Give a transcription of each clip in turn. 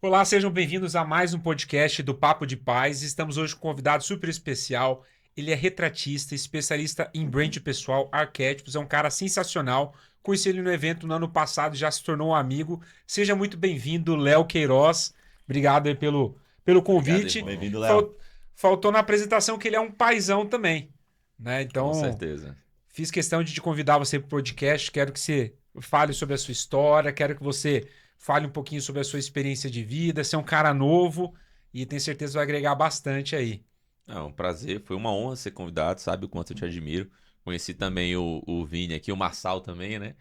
Olá, sejam bem-vindos a mais um podcast do Papo de Paz. Estamos hoje com um convidado super especial. Ele é retratista, especialista em brand pessoal, arquétipos, é um cara sensacional. Conheci ele no evento no ano passado, já se tornou um amigo. Seja muito bem-vindo, Léo Queiroz. Obrigado aí pelo Obrigado, convite. irmão. Bem-vindo, Léo. Fal- Faltou na apresentação que ele é um paizão também, né? Com Então, certeza. fiz questão de te convidar você para o podcast. Quero que você fale sobre a sua história, quero que você fale um pouquinho sobre a sua experiência de vida. Você é um cara novo e tenho certeza que vai agregar bastante aí. É um prazer, foi uma honra ser convidado, sabe o quanto eu te admiro. Conheci também o Vini aqui, o Marçal também, né?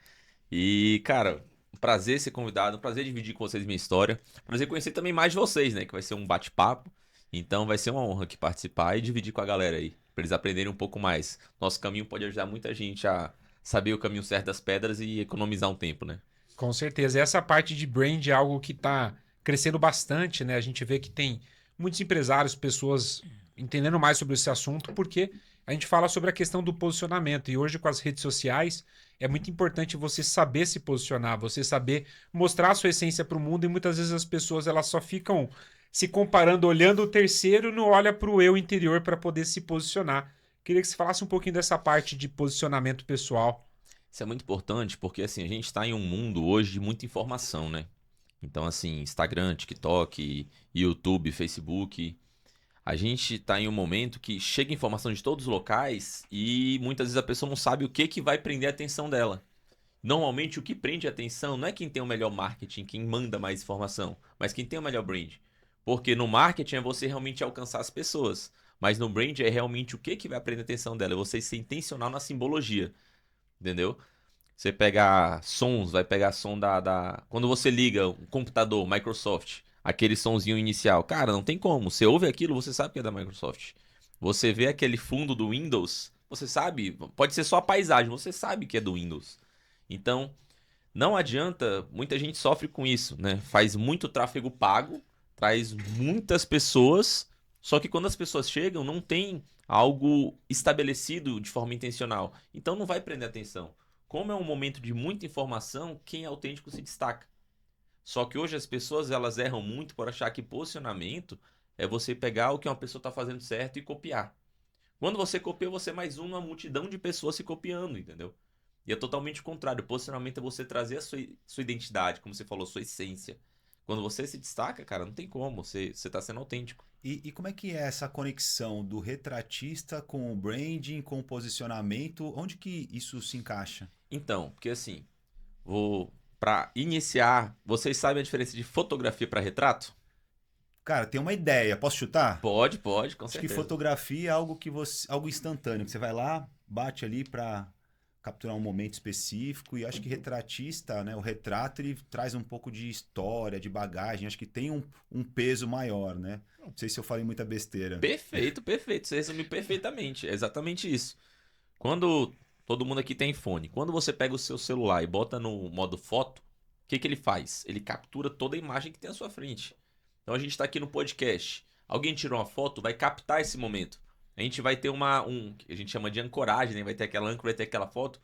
E, cara, um prazer ser convidado, um prazer dividir com vocês minha história. Um prazer conhecer também mais de vocês, né? Que vai ser um bate-papo. Então vai ser uma honra aqui participar e dividir com a galera aí, pra eles aprenderem um pouco mais. Nosso caminho pode ajudar muita gente a saber o caminho certo das pedras e economizar um tempo, né? Com certeza. Essa parte de brand é algo que está crescendo bastante, né? A gente vê que tem muitos empresários, pessoas entendendo mais sobre esse assunto, porque a gente fala sobre a questão do posicionamento. E hoje, com as redes sociais, é muito importante você saber se posicionar, você saber mostrar a sua essência para o mundo. E muitas vezes as pessoas elas só ficam se comparando, olhando o terceiro, não olha para o eu interior para poder se posicionar. Queria que você falasse um pouquinho dessa parte de posicionamento pessoal. Isso é muito importante porque, assim, a gente está em um mundo hoje de muita informação, né? Então, assim, Instagram, TikTok, YouTube, Facebook. A gente está em um momento que chega informação de todos os locais e muitas vezes a pessoa não sabe o que, que vai prender a atenção dela. Normalmente, o que prende a atenção não é quem tem o melhor marketing, quem manda mais informação, mas quem tem o melhor brand. Porque no marketing é você realmente alcançar as pessoas, mas no brand é realmente o que, que vai prender a atenção dela, é você ser intencional na simbologia, entendeu? Você pegar sons, vai pegar som Quando você liga um computador, Microsoft, aquele sonzinho inicial. Cara, não tem como. Você ouve aquilo, você sabe que é da Microsoft. Você vê aquele fundo do Windows, você sabe. Pode ser só a paisagem, você sabe que é do Windows. Então, não adianta. Muita gente sofre com isso, né? Faz muito tráfego pago, traz muitas pessoas. Só que quando as pessoas chegam, não tem algo estabelecido de forma intencional. Então não vai prender atenção. Como é um momento de muita informação, quem é autêntico se destaca. Só que hoje as pessoas elas erram muito por achar que posicionamento é você pegar o que uma pessoa está fazendo certo e copiar. Quando você copia, você é mais uma multidão de pessoas se copiando, entendeu? E é totalmente o contrário. Posicionamento é você trazer a sua identidade, como você falou, sua essência. Quando você se destaca, cara, não tem como, você tá sendo autêntico. E como é que é essa conexão do retratista com o branding, com o posicionamento? Onde que isso se encaixa? Então, porque assim, vou para iniciar, vocês sabem a diferença de fotografia para retrato? Cara, tem uma ideia. Posso chutar? Pode, com Acho que certeza. fotografia é algo algo instantâneo, que você vai lá, bate ali para capturar um momento específico e acho que retratista, né, o retrato ele traz um pouco de história, de bagagem, acho que tem um peso maior, né? Não sei se eu falei muita besteira. Perfeito, perfeito. Você resumiu perfeitamente. É exatamente isso. Quando todo mundo aqui tem fone, quando você pega o seu celular e bota no modo foto, o que que ele faz? Ele captura toda a imagem que tem à sua frente. Então a gente está aqui no podcast. Alguém tirou uma foto, vai captar esse momento. A gente vai ter que a gente chama de ancoragem, né? Vai ter aquela âncora, vai ter aquela foto.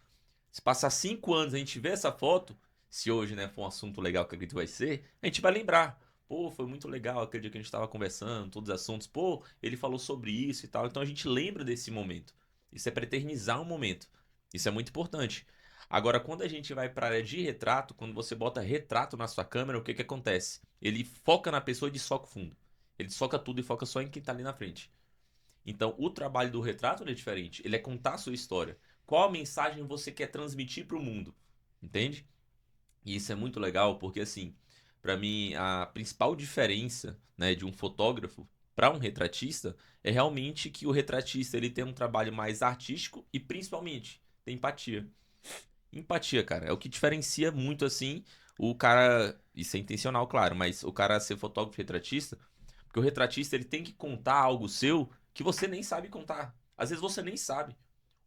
Se passar 5 anos a gente ver essa foto, se hoje, né, for um assunto legal que eu acredito que vai ser, a gente vai lembrar. Pô, foi muito legal aquele dia que a gente estava conversando, todos os assuntos. Pô, ele falou sobre isso e tal. Então a gente lembra desse momento. Isso é para eternizar um momento. Isso é muito importante. Agora, quando a gente vai para a área de retrato, quando você bota retrato na sua câmera, o que que acontece? Ele foca na pessoa e desfoca o fundo. Ele desfoca tudo e foca só em quem está ali na frente. Então, o trabalho do retrato é diferente. Ele é contar a sua história. Qual a mensagem você quer transmitir para o mundo? Entende? E isso é muito legal porque, assim, para mim, a principal diferença, né, de um fotógrafo para um retratista é realmente que o retratista ele tem um trabalho mais artístico e, principalmente, tem empatia. Empatia, cara, é o que diferencia muito, assim, o cara... Isso é intencional, claro, mas o cara ser fotógrafo e retratista, porque o retratista ele tem que contar algo seu que você nem sabe contar. Às vezes você nem sabe.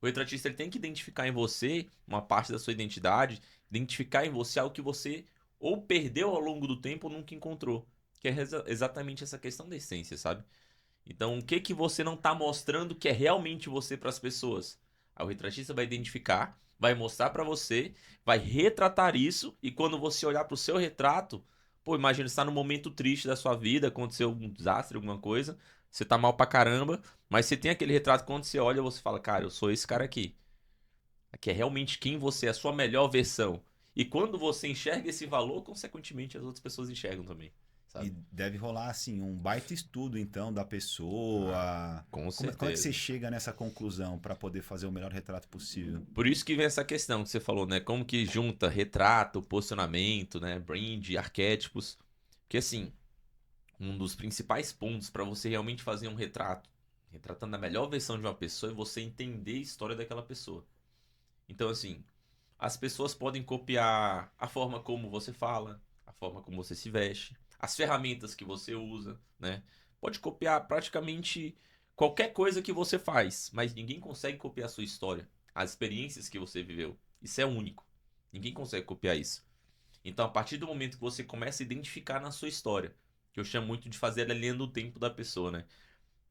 O retratista ele tem que identificar em você uma parte da sua identidade, identificar em você algo que você ou perdeu ao longo do tempo ou nunca encontrou. Que é exatamente essa questão da essência, sabe? Então, o que que você não está mostrando que é realmente você para as pessoas? Aí o retratista vai identificar, vai mostrar para você, vai retratar isso e quando você olhar para o seu retrato, Pô, imagina, você tá num momento triste da sua vida, aconteceu algum desastre, alguma coisa, você tá mal pra caramba, mas você tem aquele retrato, quando você olha, você fala, cara, eu sou esse cara aqui. Aqui é realmente quem você é, a sua melhor versão. E quando você enxerga esse valor, consequentemente as outras pessoas enxergam também, E sabe? deve rolar, assim, um baita estudo, então, da pessoa. Com Como é que certeza. você chega nessa conclusão para poder fazer o melhor retrato possível? Por isso que vem essa questão que você falou, né? Como que junta retrato, posicionamento, né? Brand, arquétipos. Porque assim, um dos principais pontos para você realmente fazer um retrato, retratando a melhor versão de uma pessoa, é você entender a história daquela pessoa. Então, assim, as pessoas podem copiar a forma como você fala, a forma como você se veste, as ferramentas que você usa, né? Pode copiar praticamente qualquer coisa que você faz, mas ninguém consegue copiar a sua história, as experiências que você viveu. Isso é único. Ninguém consegue copiar isso. Então, a partir do momento que você começa a identificar na sua história, que eu chamo muito de fazer a linha do tempo da pessoa, né?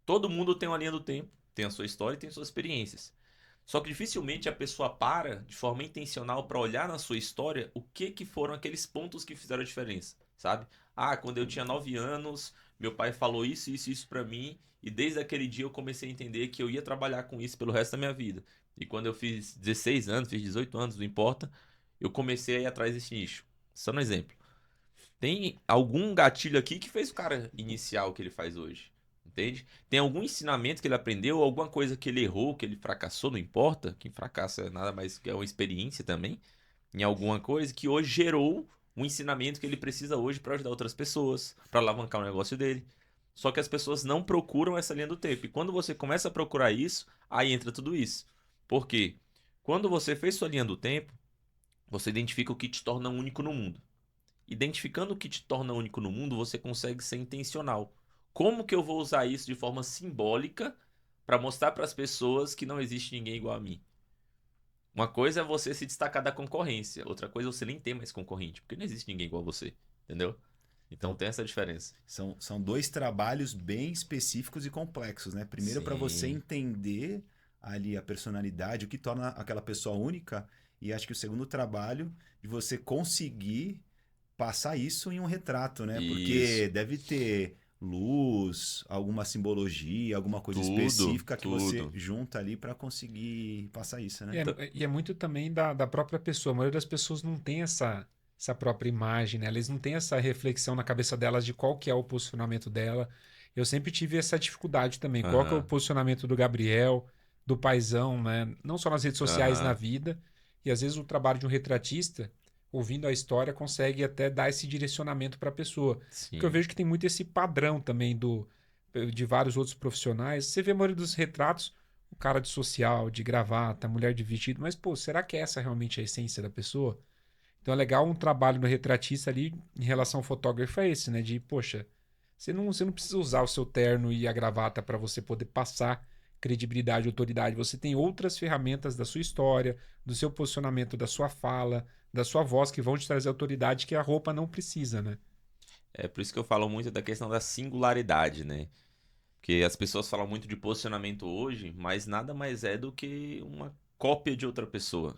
Todo mundo tem uma linha do tempo, tem a sua história e tem suas experiências. Só que dificilmente a pessoa para de forma intencional para olhar na sua história o que foram aqueles pontos que fizeram a diferença, sabe? Ah, quando eu tinha 9 anos, meu pai falou isso para mim, e desde aquele dia eu comecei a entender que eu ia trabalhar com isso pelo resto da minha vida. E quando eu fiz 16 anos, fiz 18 anos, não importa, eu comecei a ir atrás desse nicho. Só um exemplo. Tem algum gatilho aqui que fez o cara iniciar o que ele faz hoje. Entende? Tem algum ensinamento que ele aprendeu, alguma coisa que ele errou, que ele fracassou, não importa. Quem fracassa é nada mais que é uma experiência também, em alguma coisa, que hoje gerou um ensinamento que ele precisa hoje para ajudar outras pessoas, para alavancar o negócio dele. Só que as pessoas não procuram essa linha do tempo. E quando você começa a procurar isso, aí entra tudo isso. Por quê? Quando você fez sua linha do tempo, você identifica o que te torna único no mundo. Identificando o que te torna único no mundo, você consegue ser intencional. Como que eu vou usar isso de forma simbólica para mostrar para as pessoas que não existe ninguém igual a mim? Uma coisa é você se destacar da concorrência, outra coisa é você nem ter mais concorrente, porque não existe ninguém igual a você, entendeu? Então tem essa diferença. São dois trabalhos bem específicos e complexos, né? Primeiro, para você Sim. entender ali a personalidade, o que torna aquela pessoa única. E acho que o segundo trabalho, de você conseguir passar isso em um retrato, né? Isso. Porque deve ter luz, alguma simbologia, alguma coisa Tudo, específica que você tudo. junta ali para conseguir passar isso, né? E é muito também da própria pessoa. A maioria das pessoas não tem essa própria imagem, né? Eles não têm essa reflexão na cabeça delas de qual que é o posicionamento dela. Eu sempre tive essa dificuldade também. Qual que é o Aham, posicionamento do Gabriel, do paizão, né? Não só nas redes sociais, na aham. vida. E às vezes o trabalho de um retratista, ouvindo a história, consegue até dar esse direcionamento para a pessoa. Porque eu Sim. vejo que tem muito esse padrão também de vários outros profissionais. Você vê a maioria dos retratos, o cara de social, de gravata, a mulher de vestido, mas, pô, será que essa realmente é a essência da pessoa? Então é legal um trabalho no retratista ali em relação ao fotógrafo é esse, né? De, poxa, você não precisa usar o seu terno e a gravata para você poder passar credibilidade, autoridade. Você tem outras ferramentas da sua história, do seu posicionamento, da sua fala, da sua voz que vão te trazer autoridade que a roupa não precisa, né? É por isso que eu falo muito da questão da singularidade, né? Porque as pessoas falam muito de posicionamento hoje, mas nada mais é do que uma cópia de outra pessoa.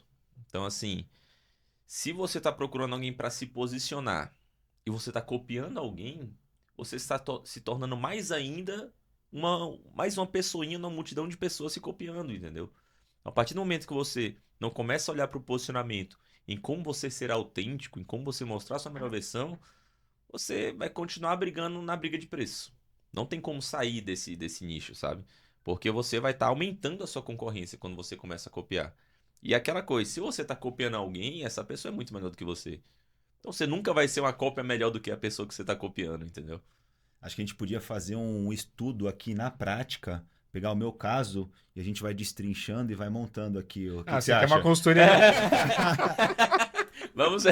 Então, assim, se você está procurando alguém para se posicionar e você está copiando alguém, você está se tornando mais ainda mais uma pessoinha numa multidão de pessoas se copiando, entendeu? A partir do momento que você não começa a olhar para o posicionamento, em como você ser autêntico, em como você mostrar sua melhor versão, você vai continuar brigando na briga de preço. Não tem como sair desse nicho, sabe? Porque você vai estar aumentando a sua concorrência quando você começa a copiar. E aquela coisa, se você está copiando alguém, essa pessoa é muito melhor do que você. Então você nunca vai ser uma cópia melhor do que a pessoa que você está copiando, entendeu? Acho que a gente podia fazer um estudo aqui na prática, pegar o meu caso e a gente vai destrinchando e vai montando aqui. O que Ah, que você você quer uma acha? consultoria? Vamos,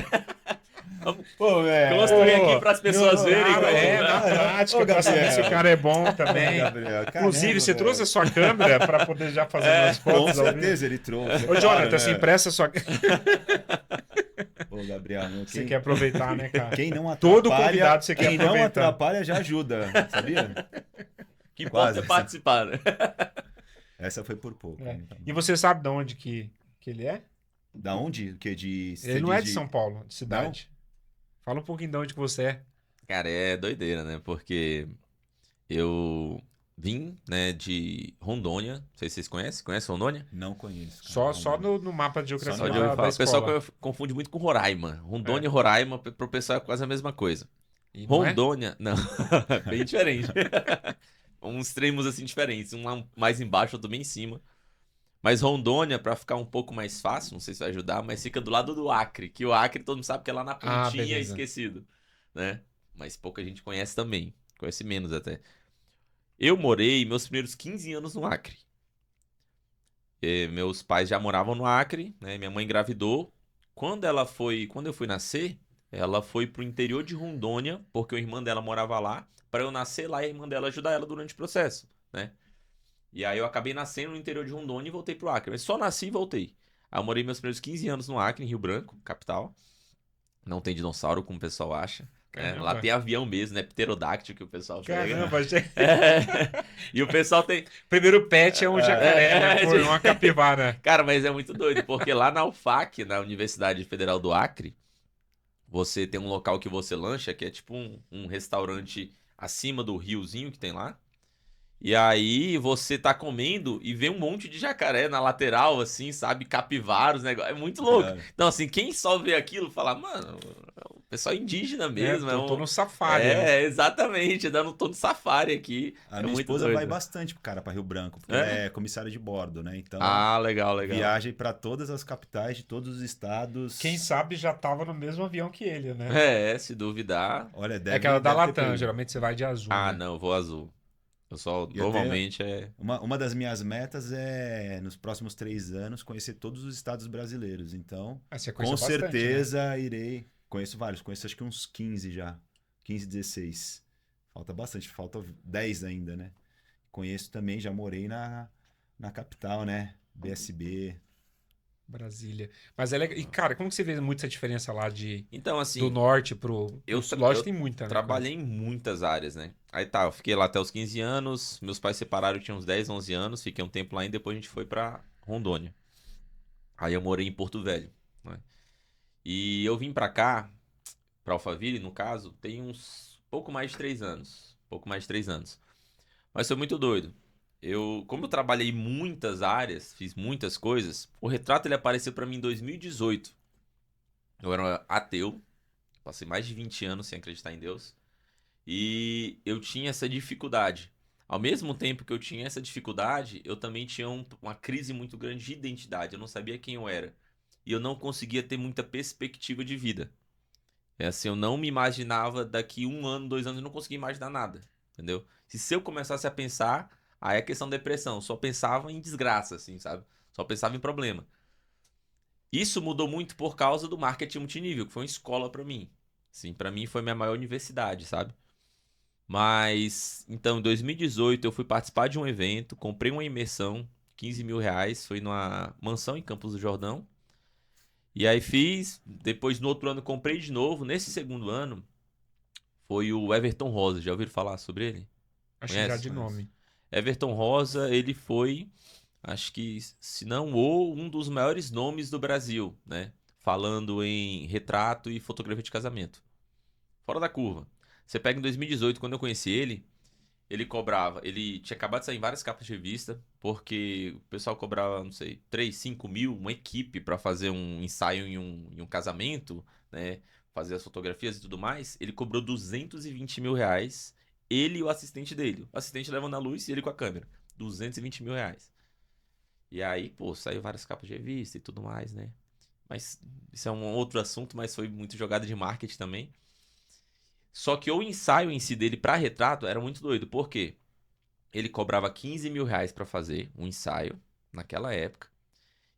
vamos Pô, velho. construir aqui para as pessoas verem. Cara, como- na prática, Ô, pra saber se o cara é bom também. Gabriel, Inclusive, caramba, você velho. trouxe a sua câmera para poder já fazer umas Com fotos ao vivo? certeza ele trouxe. Ô, Jonathan, se empresta a sua. Ô, Gabriel, Você quer aproveitar, né, cara? quem não Todo atrapalha, convidado você quer quem não aproveitar. atrapalha já ajuda, sabia? O que importa Quase. é participar, né? Essa foi por pouco. É. Hein? E você sabe de onde que ele é? Da onde? O que? De Ele não é de de- São Paulo, de cidade. Fala um pouquinho de onde que você é. Cara, é doideira, né? Porque eu vim, né, de Rondônia. Não sei se vocês conhecem. Conhece Rondônia? Não conheço, cara. Só no mapa de Só geografia no Só de ouvir mapa. falar. da O pessoal escola. confunde muito com Roraima. Rondônia É. e Roraima, pro pessoal é quase a mesma coisa. E não é? Rondônia, não, bem diferente. Uns extremos assim diferentes, um lá mais embaixo, outro bem em cima. Mas Rondônia, pra ficar um pouco mais fácil, não sei se vai ajudar, mas fica do lado do Acre, que o Acre todo mundo sabe que é lá na Ah, pontinha beleza. esquecido, né? Mas pouca gente conhece também, conhece menos até. Eu morei meus primeiros 15 anos no Acre. Meus pais já moravam no Acre, né? Minha mãe engravidou. Quando eu fui nascer, ela foi pro interior de Rondônia, porque a irmã dela morava lá, para eu nascer lá e a irmã dela ajudar ela durante o processo, né? E aí eu acabei nascendo no interior de Rondônia e voltei pro Acre, mas só nasci e voltei. Aí eu morei meus primeiros 15 anos no Acre, em Rio Branco, capital. Não tem dinossauro, como o pessoal acha, né? Lá Caramba. tem avião mesmo, né? Pterodáctilo que o pessoal pega. Caramba, gente. É. E o pessoal tem, Primeiro pet é um jacaré, né? Pô, gente. uma capivara. Cara, mas é muito doido, porque lá na UFAC, na Universidade Federal do Acre, você tem um local que você lancha, que é tipo um restaurante acima do riozinho que tem lá. E aí você tá comendo e vê um monte de jacaré na lateral, assim, sabe? Capivaros, negócio. É muito louco. Cara, Então, assim, quem só vê aquilo fala, mano, é o pessoal indígena mesmo. Tô no safari, né? É, exatamente, dando todo safari aqui. a É minha muito esposa doido. vai bastante, cara, pra Rio Branco, porque É? ela é comissária de bordo, né? Então, Ah, legal, legal. viagem pra todas as capitais de todos os estados. Quem sabe já tava no mesmo avião que ele, né? É, se duvidar. Olha, É aquela da deve ter Latam, pego. geralmente você vai de azul, Ah, né? não, eu vou azul. Eu só, E eu normalmente é. Uma das minhas metas é, nos próximos 3 anos, conhecer todos os estados brasileiros. Então, Ah, você com conhece bastante, né? certeza irei. Conheço vários, conheço acho que uns 15 já. 15, 16. Falta bastante, falta 10 ainda, né? Conheço também, já morei na capital, né? BSB. Brasília. Mas é legal. E, cara, como que você vê muito essa diferença lá Então, do assim, norte pro eu sul? tra- Lógico eu que tem muita, né? trabalhei em muitas áreas, né? Aí tá, eu fiquei lá até os 15 anos, meus pais separaram, eu tinha uns 10, 11 anos, fiquei um tempo lá e depois a gente foi pra Rondônia. Aí eu morei em Porto Velho, né? E eu vim pra cá, pra Alphaville, no caso, tem uns pouco mais de 3 anos. Pouco mais de 3 anos. Mas foi muito doido. Como eu trabalhei em muitas áreas, fiz muitas coisas, o retrato ele apareceu pra mim em 2018. Eu era ateu, passei mais de 20 anos sem acreditar em Deus. E eu tinha essa dificuldade. Ao mesmo tempo que eu tinha essa dificuldade, eu também tinha uma crise muito grande de identidade. Eu não sabia quem eu era. E eu não conseguia ter muita perspectiva de vida. É assim, eu não me imaginava daqui 1 ano, 2 anos, eu não conseguia imaginar nada. Entendeu? Se eu começasse a pensar, aí é questão de depressão. Eu só pensava em desgraça, assim, sabe? Só pensava em problema. Isso mudou muito por causa do marketing multinível, que foi uma escola pra mim. Sim, para mim foi minha maior universidade, sabe? Mas, então, em 2018 eu fui participar de um evento, comprei uma imersão, 15 mil reais, foi numa mansão em Campos do Jordão. E aí fiz, depois no outro ano comprei de novo. Nesse segundo ano foi o Everton Rosa, já ouviram falar sobre ele? Acho que já Conhece? de nome. Everton Rosa, ele foi, acho que, se não ou um dos maiores nomes do Brasil, né? Falando em retrato e fotografia de casamento. Fora da curva. Você pega em 2018, quando eu conheci ele, ele tinha acabado de sair em várias capas de revista, porque o pessoal cobrava, não sei, 3, 5 mil, uma equipe pra fazer um ensaio em um casamento, né? Fazer as fotografias e tudo mais. Ele cobrou 220 mil reais, ele e o assistente dele. O assistente levando a luz e ele com a câmera. 220 mil reais. E aí, pô, saiu várias capas de revista e tudo mais, né? Mas isso é um outro assunto, mas foi muito jogada de marketing também. Só que o ensaio em si dele pra retrato era muito doido. Por quê? Ele cobrava 15 mil reais pra fazer um ensaio naquela época.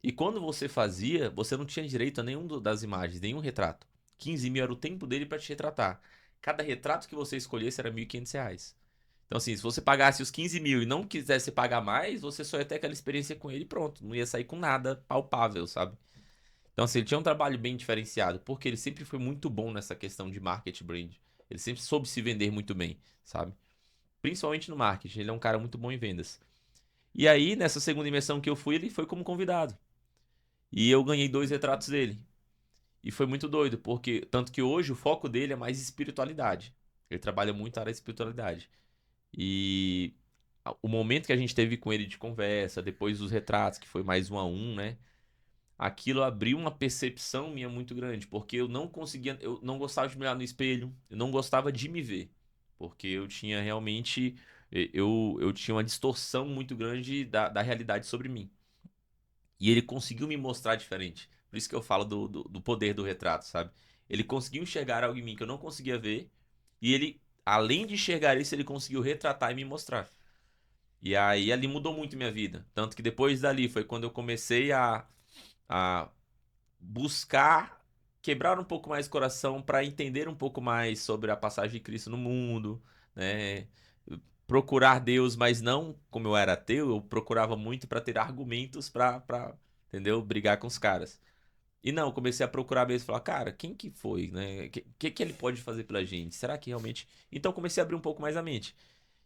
E quando você fazia, você não tinha direito a nenhum das imagens, nenhum retrato. 15 mil era o tempo dele pra te retratar. Cada retrato que você escolhesse era 1.500 reais. Então, assim, se você pagasse os 15 mil e não quisesse pagar mais, você só ia ter aquela experiência com ele e pronto. Não ia sair com nada palpável, sabe? Então, assim, ele tinha um trabalho bem diferenciado, porque ele sempre foi muito bom nessa questão de market brand. Ele sempre soube se vender muito bem, sabe? Principalmente no marketing, ele é um cara muito bom em vendas. E aí, nessa segunda imersão que eu fui, ele foi como convidado. E eu ganhei 2 retratos dele. E foi muito doido, porque tanto que hoje o foco dele é mais espiritualidade. Ele trabalha muito na área de espiritualidade. E o momento que a gente teve com ele de conversa, depois dos retratos, que foi mais 1 a 1, né? Aquilo abriu uma percepção minha muito grande, porque eu não conseguia, eu não gostava de me olhar no espelho, eu não gostava de me ver, porque eu tinha realmente, eu tinha uma distorção muito grande da realidade sobre mim. E ele conseguiu me mostrar diferente. Por isso que eu falo do poder do retrato, sabe? Ele conseguiu enxergar algo em mim que eu não conseguia ver, e ele, além de enxergar isso, ele conseguiu retratar e me mostrar. E aí ali mudou muito minha vida. Tanto que depois dali foi quando eu comecei a buscar quebrar um pouco mais o coração para entender um pouco mais sobre a passagem de Cristo no mundo, né? Procurar Deus, mas não como eu era ateu, eu procurava muito para ter argumentos para, entendeu? Brigar com os caras. E não, comecei a procurar mesmo, falar, cara, quem que foi, né? Que ele pode fazer pela gente? Será que realmente... Então comecei a abrir um pouco mais a mente.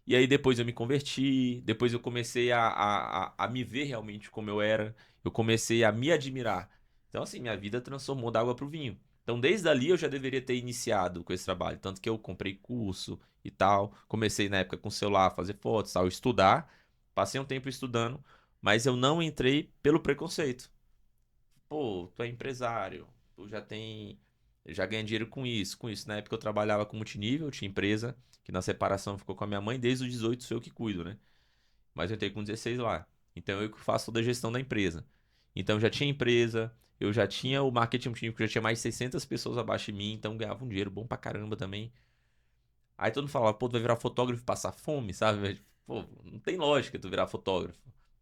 E aí depois eu me converti, depois eu comecei a me ver realmente como eu era, eu comecei a me admirar. Então assim, minha vida transformou da água pro vinho. Então desde ali eu já deveria ter iniciado com esse trabalho, tanto que eu comprei curso e tal, comecei na época com celular a fazer fotos, tal, estudar, passei um tempo estudando, mas eu não entrei pelo preconceito. Pô, tu é empresário, tu já ganha dinheiro com isso, com isso. Na época eu trabalhava com multinível, tinha empresa, que na separação ficou com a minha mãe, desde os 18 sou eu que cuido, né? Mas eu entrei com 16 lá. Então eu que faço toda a gestão da empresa. Então eu já tinha empresa, eu já tinha o marketing multinível, que já tinha mais de 600 pessoas abaixo de mim, então ganhava um dinheiro bom pra caramba também. Aí todo mundo falava, pô, tu vai virar fotógrafo e passar fome, sabe? Pô, não tem lógica tu virar fotógrafo.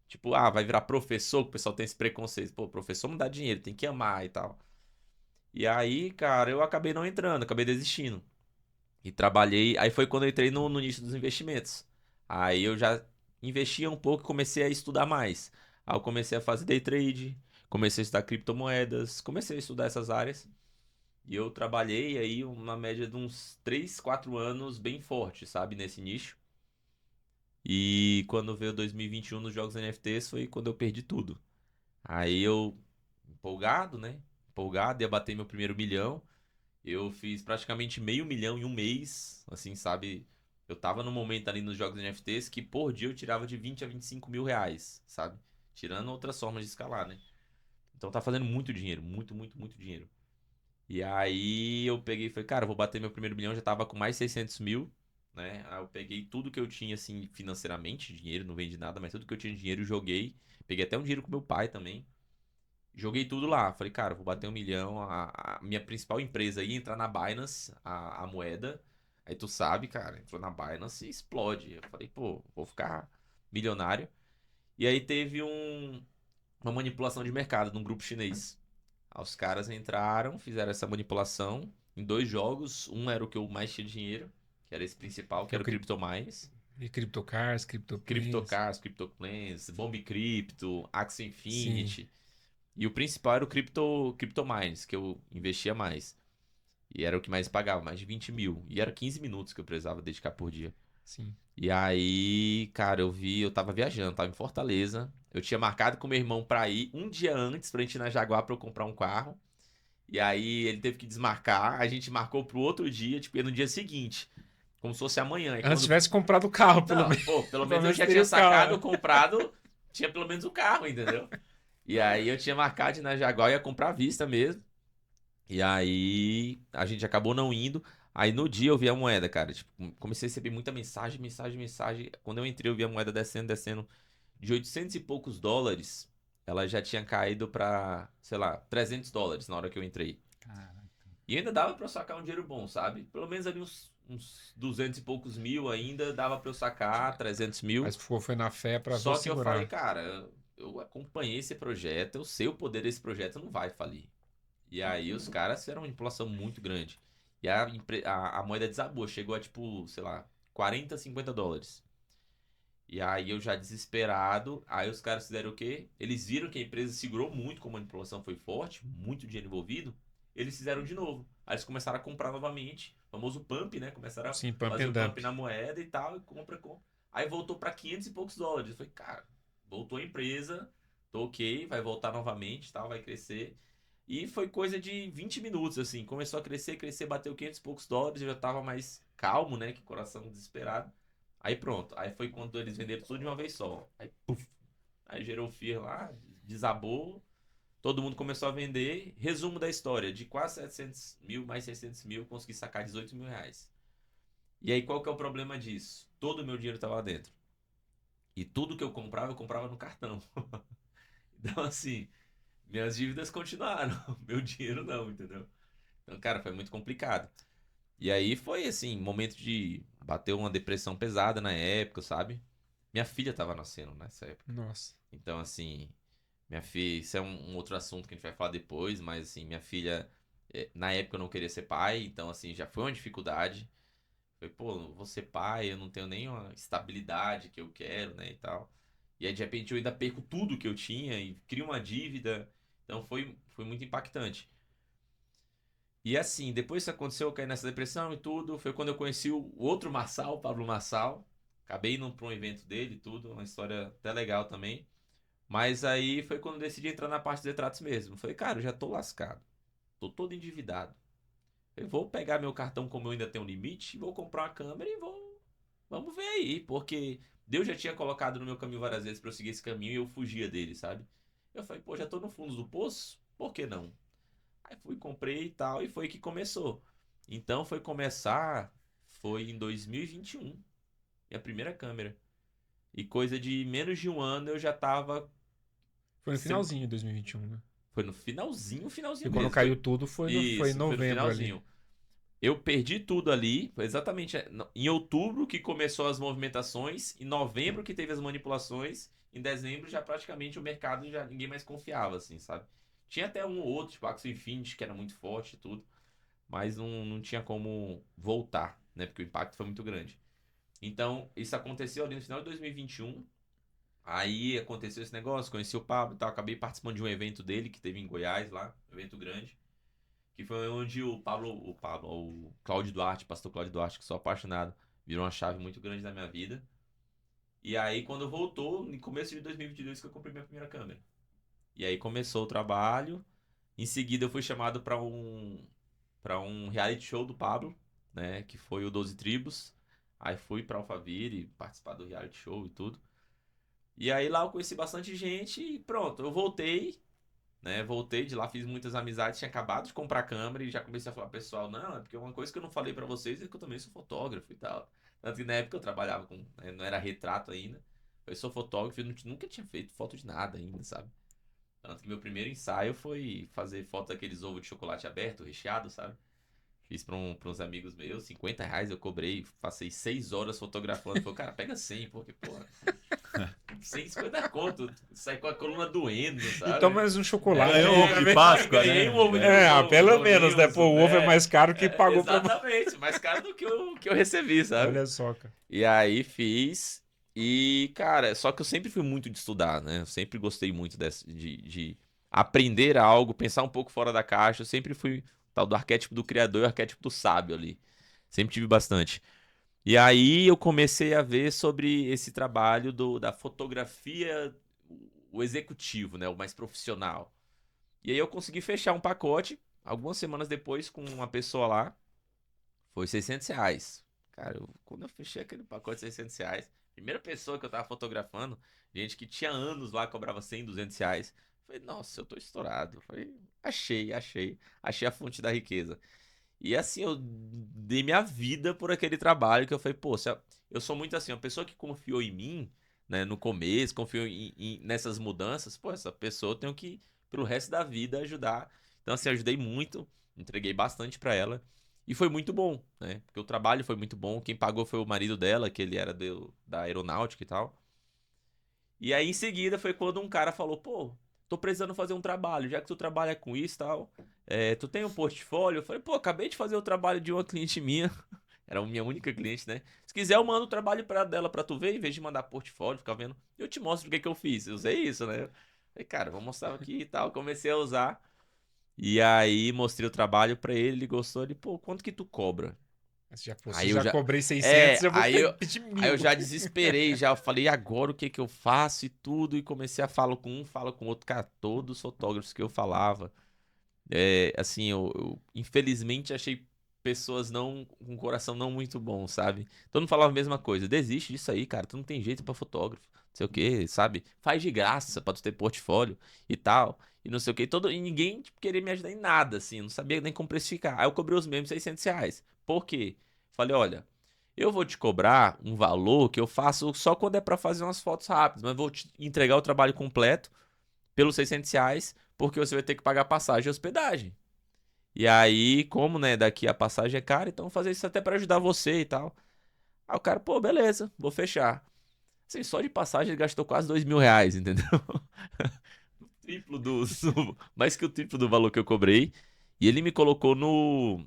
Tipo, vai virar professor, que o pessoal tem esse preconceito. Pô, professor não dá dinheiro, tem que amar e tal. E aí, cara, eu acabei não entrando, acabei desistindo. E trabalhei. Aí foi quando eu entrei no nicho dos investimentos. Aí eu já investia um pouco e comecei a estudar mais. Aí eu comecei a fazer day trade, comecei a estudar criptomoedas, comecei a estudar essas áreas. E eu trabalhei aí uma média de uns 3 4 anos bem forte, sabe, nesse nicho. E quando veio 2021 nos jogos NFTs foi quando eu perdi tudo. Aí eu, empolgado, né? Empolgado, ia bater meu primeiro milhão. Eu fiz praticamente meio milhão em um mês, assim, sabe? Eu tava no momento ali nos jogos NFTs que por dia eu tirava de 20 a 25 mil reais, sabe? Tirando outras formas de escalar, né? Então tá fazendo muito dinheiro, muito, muito, muito dinheiro. E aí eu peguei e falei, cara, eu vou bater meu primeiro milhão, já tava com mais 600 mil, né? Aí eu peguei tudo que eu tinha, assim, financeiramente, dinheiro, não vendi nada, mas tudo que eu tinha de dinheiro eu joguei. Peguei até um dinheiro com meu pai também. Joguei tudo lá. Falei, cara, vou bater 1 milhão. A minha principal empresa ia entrar na Binance, a moeda. Aí tu sabe, cara, entrou na Binance e explode. Eu falei, pô, vou ficar milionário. E aí teve uma manipulação de mercado num grupo chinês. Aí os caras entraram, fizeram essa manipulação em 2 jogos. Um era o que eu mais tinha dinheiro, que era esse principal, que Que é era o o CryptoMines. e CryptoCars, CryptoPlanes. CryptoCars, CryptoPlanes, Bomb Crypto, Axie Sim. Infinity. E o principal era o CryptoMines, que eu investia mais. E era o que mais pagava, mais de 20 mil. E era 15 minutos que eu precisava dedicar por dia. Sim. E aí, cara, eu tava viajando, tava em Fortaleza. Eu tinha marcado com meu irmão pra ir um dia antes pra gente ir na Jaguar pra eu comprar um carro. E aí ele teve que desmarcar. A gente marcou pro outro dia, tipo, ia no dia seguinte. Como se fosse amanhã. E Antes quando... tivesse comprado o carro, pelo Não, menos. pô, pelo Pelo menos eu menos já teria tinha o carro, sacado, né? comprado. Tinha pelo menos o carro, entendeu? E aí eu tinha marcado de ir na Jaguar, eu ia comprar à vista mesmo. E aí a gente acabou não indo. Aí no dia eu vi a moeda, cara. Tipo, comecei a receber muita mensagem, mensagem, mensagem. Quando eu entrei, eu vi a moeda descendo, descendo. De 800 e poucos dólares, ela já tinha caído pra, sei lá, 300 dólares na hora que eu entrei. Caraca. E ainda dava pra eu sacar um dinheiro bom, sabe? Pelo menos ali uns 200 e poucos mil ainda dava pra eu sacar, 300 mil. Mas foi na fé pra vou Só que eu falei, segurar. cara, eu acompanhei esse projeto, eu sei o poder desse projeto, não vai falir. E aí os caras fizeram uma manipulação muito grande. E a moeda desabou, chegou a tipo, sei lá, 40, 50 dólares. E aí eu já desesperado, aí os caras fizeram o quê? Eles viram que a empresa segurou muito, como a manipulação foi forte, muito dinheiro envolvido, eles fizeram de novo. Aí eles começaram a comprar novamente, o famoso pump, né? Começaram a Sim, pump fazer and o dump. pump na moeda e tal, e compra, compra. Aí voltou para 500 e poucos dólares. Eu falei, cara, voltou a empresa, tô ok, vai voltar novamente, tal, vai crescer. E foi coisa de 20 minutos, assim. Começou a crescer, bateu 500 e poucos dólares. Eu já tava mais calmo, né? Que coração desesperado. Aí pronto. Aí foi quando eles venderam tudo de uma vez só. Aí, puf. Aí gerou fear lá, desabou. Todo mundo começou a vender. Resumo da história. De quase 700 mil, mais 600 mil, consegui sacar 18 mil reais. E aí qual que é o problema disso? Todo o meu dinheiro tava lá dentro. E tudo que eu comprava no cartão. Então, assim, minhas dívidas continuaram. Meu dinheiro não, entendeu? Então, cara, foi muito complicado. E aí foi, assim, momento de bater uma depressão pesada na época, sabe? Minha filha tava nascendo nessa época. Nossa. Então, assim, minha filha, isso é um outro assunto que a gente vai falar depois, mas, assim, minha filha, na época eu não queria ser pai, então, assim, já foi uma dificuldade. Falei, pô, vou ser pai, eu não tenho nem uma estabilidade que eu quero, né, e tal. E aí, de repente, eu ainda perco tudo que eu tinha e crio uma dívida. Então, foi muito impactante. E assim, depois que aconteceu, eu caí nessa depressão e tudo. Foi quando eu conheci o outro Marçal, o Pablo Marçal. Acabei indo para um evento dele e tudo, uma história até legal também. Mas aí foi quando eu decidi entrar na parte de retratos mesmo. Falei, cara, eu já tô lascado. Tô todo endividado. Eu vou pegar meu cartão como eu ainda tenho um limite, vou comprar uma câmera e vou. Vamos ver aí, porque Deus já tinha colocado no meu caminho várias vezes para eu seguir esse caminho e eu fugia dele, sabe? Eu falei, pô, já tô no fundo do poço, por que não? Aí fui, comprei e tal, e foi que começou. Então foi em 2021, minha primeira câmera. E coisa de menos de um ano eu já tava. Foi no finalzinho de 2021, né? Foi no finalzinho, E finalzinho quando mesmo. caiu tudo foi em Isso, foi no novembro ali. finalzinho. Eu perdi tudo ali, foi exatamente em outubro que começou as movimentações, em novembro que teve as manipulações, em dezembro já praticamente o mercado já ninguém mais confiava, assim, sabe? Tinha até um ou outro, tipo Axie Infinity, que era muito forte e tudo, mas não tinha como voltar, né? Porque o impacto foi muito grande. Então, isso aconteceu ali no final de 2021. Aí aconteceu esse negócio, conheci o Pablo e tal, acabei participando de um evento dele que teve em Goiás lá, um evento grande. Que foi onde o Cláudio Duarte, pastor Cláudio Duarte, que sou apaixonado, virou uma chave muito grande na minha vida. E aí, quando voltou, no começo de 2022, que eu comprei minha primeira câmera. E aí começou o trabalho. Em seguida, eu fui chamado para um reality show do Pablo, né? Que foi o 12 Tribos. Aí fui para Alphaville participar do reality show e tudo. E aí lá eu conheci bastante gente e pronto, eu voltei, né? Voltei de lá, fiz muitas amizades, tinha acabado de comprar câmera e já comecei a falar, pessoal, não, é porque uma coisa que eu não falei pra vocês é que eu também sou fotógrafo e tal. Tanto que na época eu trabalhava com, né, não era retrato ainda. Eu sou fotógrafo, nunca tinha feito foto de nada ainda, sabe? Tanto que meu primeiro ensaio foi fazer foto daqueles ovos de chocolate aberto, recheado, sabe? Fiz pra uns amigos meus, R$ 50 eu cobrei, passei 6 horas fotografando. Falei, cara, pega 100, porque, porra, 150 conto, sai com a coluna doendo, E toma sabe? mais um chocolate. Ganhou ovo de Páscoa, Ganhei né? um ovo de Pelo um menos, né? Pô, o ovo é mais caro que pagou pra... Exatamente, mais caro do que eu recebi, sabe? Olha só, cara. E aí fiz. E, cara, só que eu sempre fui muito de estudar, né? Eu sempre gostei muito de aprender algo, pensar um pouco fora da caixa. Eu sempre fui tal do arquétipo do criador e o arquétipo do sábio ali. Sempre tive bastante. E aí eu comecei a ver sobre esse trabalho da fotografia, o executivo, né? O mais profissional. E aí eu consegui fechar um pacote, algumas semanas depois, com uma pessoa lá. Foi R$ 600. Cara, quando eu fechei aquele pacote de R$ 600, primeira pessoa que eu tava fotografando, gente que tinha anos lá, cobrava 100, R$ 200. Falei, nossa, eu tô estourado. Falei, achei a fonte da riqueza. E assim, eu dei minha vida por aquele trabalho que eu falei, pô, eu sou muito assim, uma pessoa que confiou em mim, né, no começo, confiou nessas mudanças, pô, essa pessoa eu tenho que, pelo resto da vida, ajudar. Então, assim, eu ajudei muito, entreguei bastante pra ela. E foi muito bom, né? Porque o trabalho foi muito bom. Quem pagou foi o marido dela, que ele era da aeronáutica e tal. E aí, em seguida, foi quando um cara falou, pô, tô precisando fazer um trabalho, já que tu trabalha com isso e tal. Tu tem um portfólio? Eu falei, pô, acabei de fazer o trabalho de uma cliente minha. Era a minha única cliente, né? Se quiser, eu mando o trabalho dela pra tu ver, em vez de mandar portfólio, ficar vendo. Eu te mostro o que eu fiz. Eu usei isso, né? Falei, cara, vou mostrar aqui e tal. Comecei a usar. E aí, mostrei o trabalho pra ele, ele gostou. Ele, pô, quanto que tu cobra? Se já cobrei 600, já vou pedir Aí eu 1.000. já desesperei, já eu falei, e agora o que que eu faço e tudo, e comecei a falar com um, falo com outro, cara, todos os fotógrafos que eu falava, Assim, eu infelizmente achei pessoas não com um coração não muito bom, sabe? Todo mundo falava a mesma coisa. Desiste disso aí, cara. Tu não tem jeito pra fotógrafo. Não sei o quê, sabe? Faz de graça pra tu ter portfólio e tal. E não sei o quê. E ninguém tipo, queria me ajudar em nada, assim. Não sabia nem como precificar. Aí eu cobrei os mesmos R$ 600. Por quê? Falei, olha, eu vou te cobrar um valor que eu faço só quando é pra fazer umas fotos rápidas. Mas vou te entregar o trabalho completo pelos R$ 600, porque você vai ter que pagar passagem e hospedagem. E aí, como, né, daqui a passagem é cara, então vou fazer isso até pra ajudar você e tal. Aí o cara, pô, beleza, vou fechar. Assim, só de passagem ele gastou quase R$ 2.000, entendeu? Triplo mais que o triplo do valor que eu cobrei. E ele me colocou no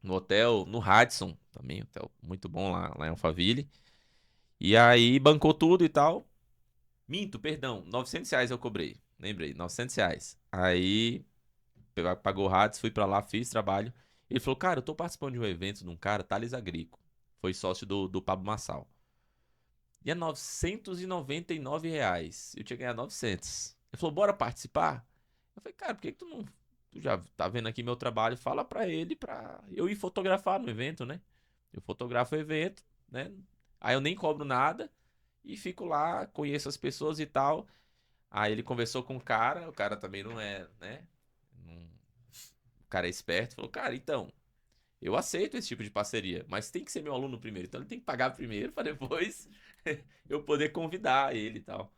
hotel, no Radisson, também, hotel muito bom lá em Alphaville. E aí bancou tudo e tal. Minto, perdão, R$ 900 eu cobrei. Lembrei, R$ 900. Aí pagou o Hades, fui pra lá, fiz trabalho. Ele falou, cara, eu tô participando de um evento de um cara, Thales Agrico. Foi sócio do Pablo Massal. E é R$ 999. Eu tinha ganhado 900. Ele falou, bora participar? Eu falei, cara, por que tu não... Tu já tá vendo aqui meu trabalho, fala pra ele pra eu ir fotografar no evento, né? Eu fotografo o evento, né? Aí eu nem cobro nada e fico lá, conheço as pessoas e tal. Aí ele conversou com o cara também não é, né? O cara é esperto, falou, cara, então, eu aceito esse tipo de parceria, mas tem que ser meu aluno primeiro. Então ele tem que pagar primeiro para depois eu poder convidar ele e tal.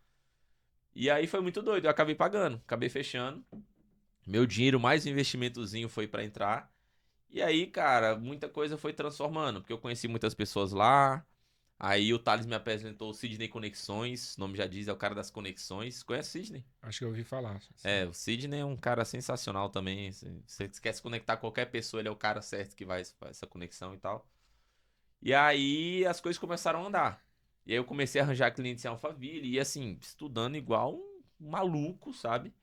E aí foi muito doido, eu acabei pagando, acabei fechando. Meu dinheiro mais um investimentozinho foi para entrar. E aí, cara, muita coisa foi transformando, porque eu conheci muitas pessoas lá. Aí o Thales me apresentou o Sidney Conexões, o nome já diz, é o cara das conexões. Conhece o Sidney? Acho que eu ouvi falar. O Sidney é um cara sensacional também. Se você quer se conectar com qualquer pessoa, ele é o cara certo que vai fazer essa conexão e tal. E aí as coisas começaram a andar. E aí eu comecei a arranjar clientes em Alphaville e assim, estudando igual um maluco, sabe?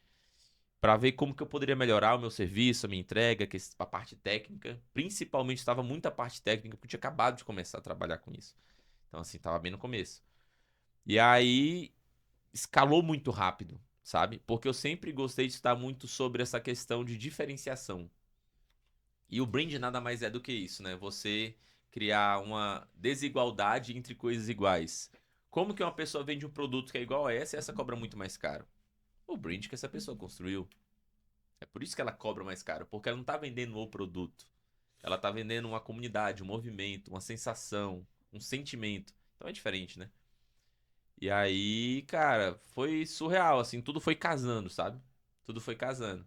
Pra ver como que eu poderia melhorar o meu serviço, a minha entrega, a parte técnica. Principalmente estava muita parte técnica, porque eu tinha acabado de começar a trabalhar com isso. Então assim, tava bem no começo. E aí escalou muito rápido, sabe? Porque eu sempre gostei de estudar muito sobre essa questão de diferenciação. E o brand nada mais é do que isso, né? Você criar uma desigualdade entre coisas iguais. Como que uma pessoa vende um produto que é igual a essa e essa cobra muito mais caro? O brand que essa pessoa construiu. É por isso que ela cobra mais caro, porque ela não está vendendo o produto. Ela está vendendo uma comunidade, um movimento, uma sensação, um sentimento. Então é diferente, né? E aí, cara, foi surreal, assim, tudo foi casando, sabe? Tudo foi casando.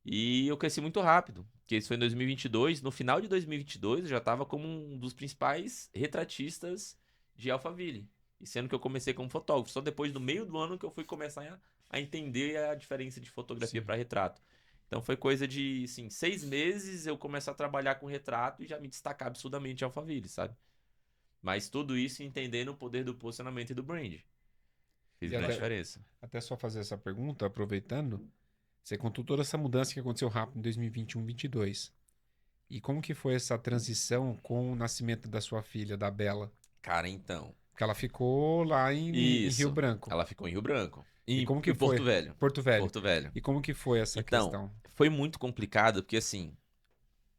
E eu cresci muito rápido, porque isso foi em 2022. No final de 2022, eu já estava como um dos principais retratistas de Alphaville. E sendo que eu comecei como fotógrafo, só depois do meio do ano que eu fui começar a entender a diferença de fotografia Sim. para retrato. Então foi coisa de, assim, 6 meses eu começar a trabalhar com retrato e já me destacar absurdamente em Alphaville, sabe? Mas tudo isso entendendo o poder do posicionamento e do brand. Fez E grande diferença. até só fazer essa pergunta, aproveitando, você contou toda essa mudança que aconteceu rápido em 2021, 2022. E como que foi essa transição com o nascimento da sua filha, da Bela? Cara, então. Porque ela ficou lá em Rio Isso. Branco. Ela ficou em Rio Branco. E como que Em Porto foi? Velho. Porto Velho. Porto Velho. E como que foi essa Então, questão? foi muito complicado, porque assim,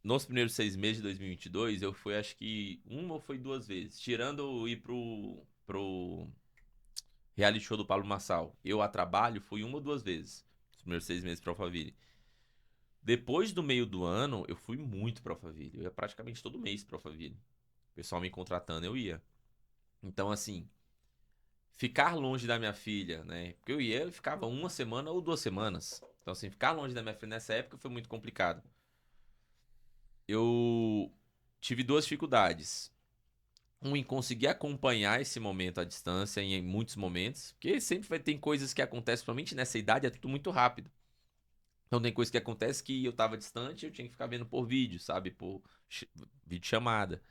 nos primeiros 6 meses de 2022, eu fui acho que uma ou foi 2 vezes. Tirando eu ir pro reality show do Pablo Massal. Eu a trabalho fui uma ou 2 vezes. Os primeiros 6 meses pra Alphaville. Depois do meio do ano, eu fui muito pra Alphaville. Eu ia praticamente todo mês pra Alphaville. O pessoal me contratando, eu ia. Então, assim, ficar longe da minha filha, né? Porque eu ficava uma semana ou 2 semanas. Então, assim, ficar longe da minha filha nessa época foi muito complicado. Eu tive duas dificuldades. Um, em conseguir acompanhar esse momento à distância, em muitos momentos. Porque sempre vai ter coisas que acontecem, principalmente nessa idade, é tudo muito rápido. Então, tem coisas que acontecem que eu tava distante e eu tinha que ficar vendo por vídeo, sabe? Por vídeo chamada.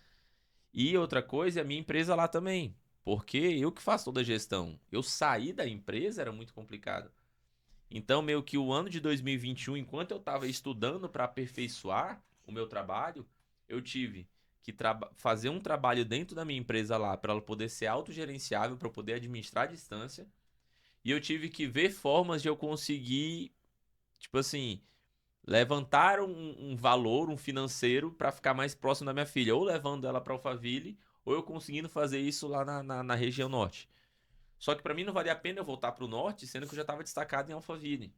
E outra coisa é a minha empresa lá também. Porque eu que faço toda a gestão. Eu sair da empresa era muito complicado. Então, meio que o ano de 2021, enquanto eu estava estudando para aperfeiçoar o meu trabalho, eu tive que fazer um trabalho dentro da minha empresa lá para ela poder ser autogerenciável, para eu poder administrar a distância. E eu tive que ver formas de eu conseguir, tipo assim, levantar um valor, um financeiro, para ficar mais próximo da minha filha. Ou levando ela para Alphaville, ou eu conseguindo fazer isso lá na região norte. Só que para mim não valia a pena eu voltar para o norte, sendo que eu já estava destacado em Alphaville.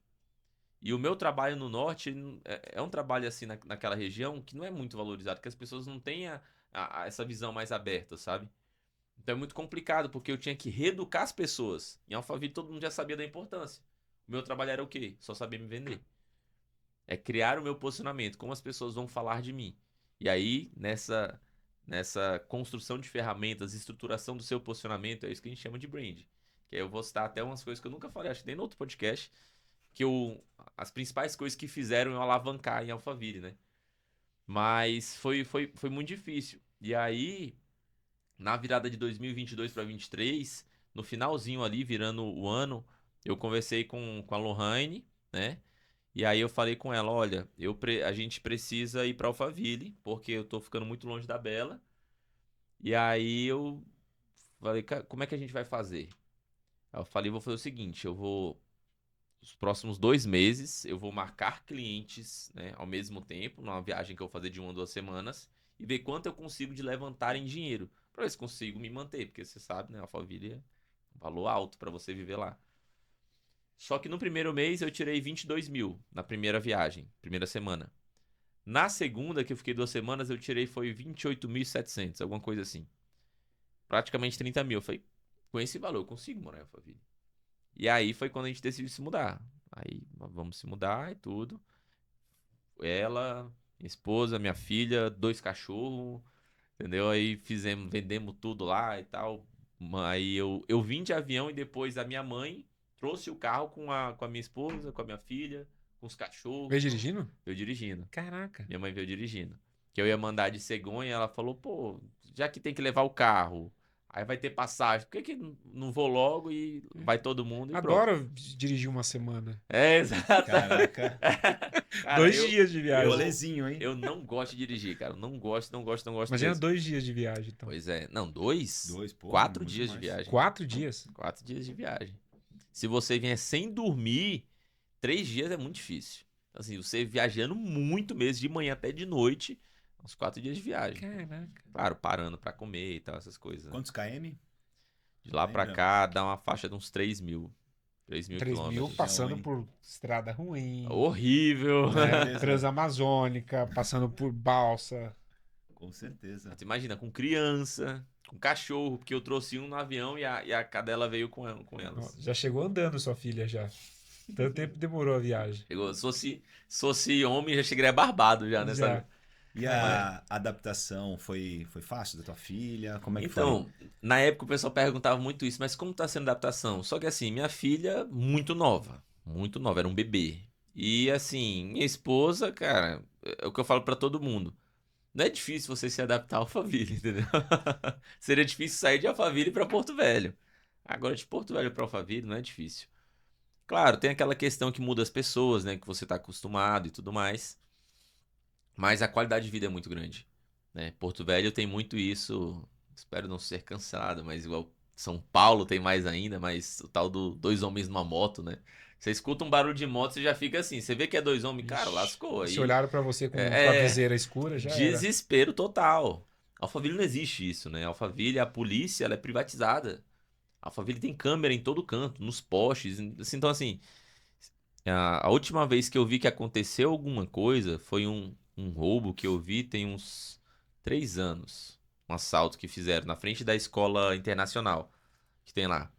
E o meu trabalho no norte é um trabalho assim naquela região que não é muito valorizado, que as pessoas não têm essa visão mais aberta, sabe? Então é muito complicado, porque eu tinha que reeducar as pessoas. Em Alphaville todo mundo já sabia da importância. O meu trabalho era o quê? Só saber me vender. É criar o meu posicionamento, como as pessoas vão falar de mim. E aí, nessa construção de ferramentas, estruturação do seu posicionamento, é isso que a gente chama de brand. Que aí eu vou citar até umas coisas que eu nunca falei, acho que nem no outro podcast, que as principais coisas que fizeram eu alavancar em Alphaville, né? Mas foi muito difícil. E aí, na virada de 2022 para 2023, no finalzinho ali, virando o ano, eu conversei com a Lohane, né? E aí eu falei com ela, olha, a gente precisa ir para Alphaville, porque eu tô ficando muito longe da Bela. E aí eu falei, como é que a gente vai fazer? Aí eu falei, vou fazer o seguinte, os próximos 2 meses, eu vou marcar clientes, né, ao mesmo tempo, numa viagem que eu vou fazer de 1 a 2 semanas, e ver quanto eu consigo de levantar em dinheiro, para ver se consigo me manter, porque você sabe, né, Alphaville é um valor alto para você viver lá. Só que no primeiro mês eu tirei 22 mil na primeira viagem, primeira semana. Na segunda, que eu fiquei 2 semanas, eu tirei foi 28.700, alguma coisa assim. Praticamente 30 mil. Eu falei, com esse valor eu consigo morar em Alphaville. E aí foi quando a gente decidiu se mudar. Aí vamos se mudar e tudo. Ela, minha esposa, minha filha, 2 cachorros, entendeu? Aí vendemos tudo lá e tal. Aí eu vim de avião e depois a minha mãe trouxe o carro com a minha esposa, com a minha filha, com os Veio cachorros. dirigindo? Eu dirigindo. Caraca. Minha mãe veio dirigindo. Que eu ia mandar de cegonha, ela falou, pô, já que tem que levar o carro, aí vai ter passagem, por que não vou logo e vai todo mundo e pronto. Adoro dirigir uma semana. É, exato. Caraca. Cara, 2 dias de viagem. Rolezinho, hein? eu não gosto de dirigir, cara. Não gosto Imagina mesmo. 2 dias de viagem, então. Pois é. Não, 2? 2, pô. 4 muito dias de mais. viagem. 4 dias? 4 dias de viagem. Se você vier sem dormir, 3 dias é muito difícil. Assim, você viajando muito mesmo, de manhã até de noite, uns 4 dias de viagem. Caraca. Claro, parando pra comer e tal, essas coisas. Né? Quantos km? De lá pra Lembra? cá, dá uma faixa de uns 3 mil. 3 mil 3 mil quilômetros. passando hein? por estrada ruim, Horrível. né? Transamazônica, passando por balsa. Com certeza. Mas imagina, com criança, com cachorro, porque eu trouxe um no avião e a cadela veio com elas. Já chegou andando sua filha já. Tanto tempo demorou a viagem. Chegou, se fosse homem, já chegaria barbado já nessa. Já. E a adaptação foi fácil da tua filha? Como é que Então, na época o pessoal perguntava muito isso, mas como tá sendo a adaptação? Só que assim, minha filha, muito nova, era um bebê. E assim, minha esposa, cara, é o que eu falo pra todo mundo. Não é difícil você se adaptar ao Alphaville, entendeu? Seria difícil sair de Alphaville pra Porto Velho. Agora, de Porto Velho pra Alphaville não é difícil. Claro, tem aquela questão que muda as pessoas, né? Que você tá acostumado e tudo mais. Mas a qualidade de vida é muito grande, né? Porto Velho tem muito isso. Espero não ser cancelado, mas igual São Paulo tem mais ainda, mas o tal do 2 homens numa moto, né? Você escuta um barulho de moto, você já fica assim. Você vê que é 2 homens, cara, Ixi, lascou. Aí se olharam pra você com a é viseira escura, já era. desespero total. Alphaville não existe isso, né? Alphaville, a polícia, ela é privatizada. Alphaville tem câmera em todo canto, nos postes. Então, assim, a última vez que eu vi que aconteceu alguma coisa foi um roubo que eu vi tem uns 3 anos. Um assalto que fizeram na frente da escola internacional que tem lá.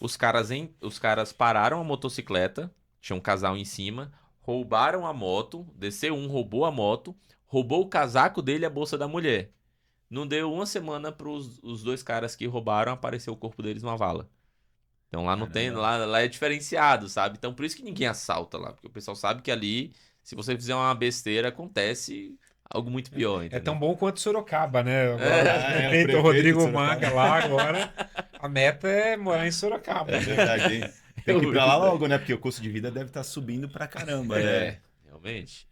Os caras pararam a motocicleta, tinha um casal em cima, roubaram a moto, desceu um, roubou a moto, roubou o casaco dele e a bolsa da mulher. Não deu uma semana para os 2 caras que roubaram aparecer o corpo deles numa vala. Então lá não tem, Caramba. lá é diferenciado, sabe? Então por isso que ninguém assalta lá, porque o pessoal sabe que ali, se você fizer uma besteira, acontece algo muito pior, É entendeu? tão bom quanto Sorocaba, né? Agora, É, o feito o prefeito Rodrigo de Sorocaba. Manga lá, agora a meta é morar em Sorocaba. É verdade, hein? Tem que ir pra lá logo, né? Porque o custo de vida deve estar subindo pra caramba, né? É, realmente.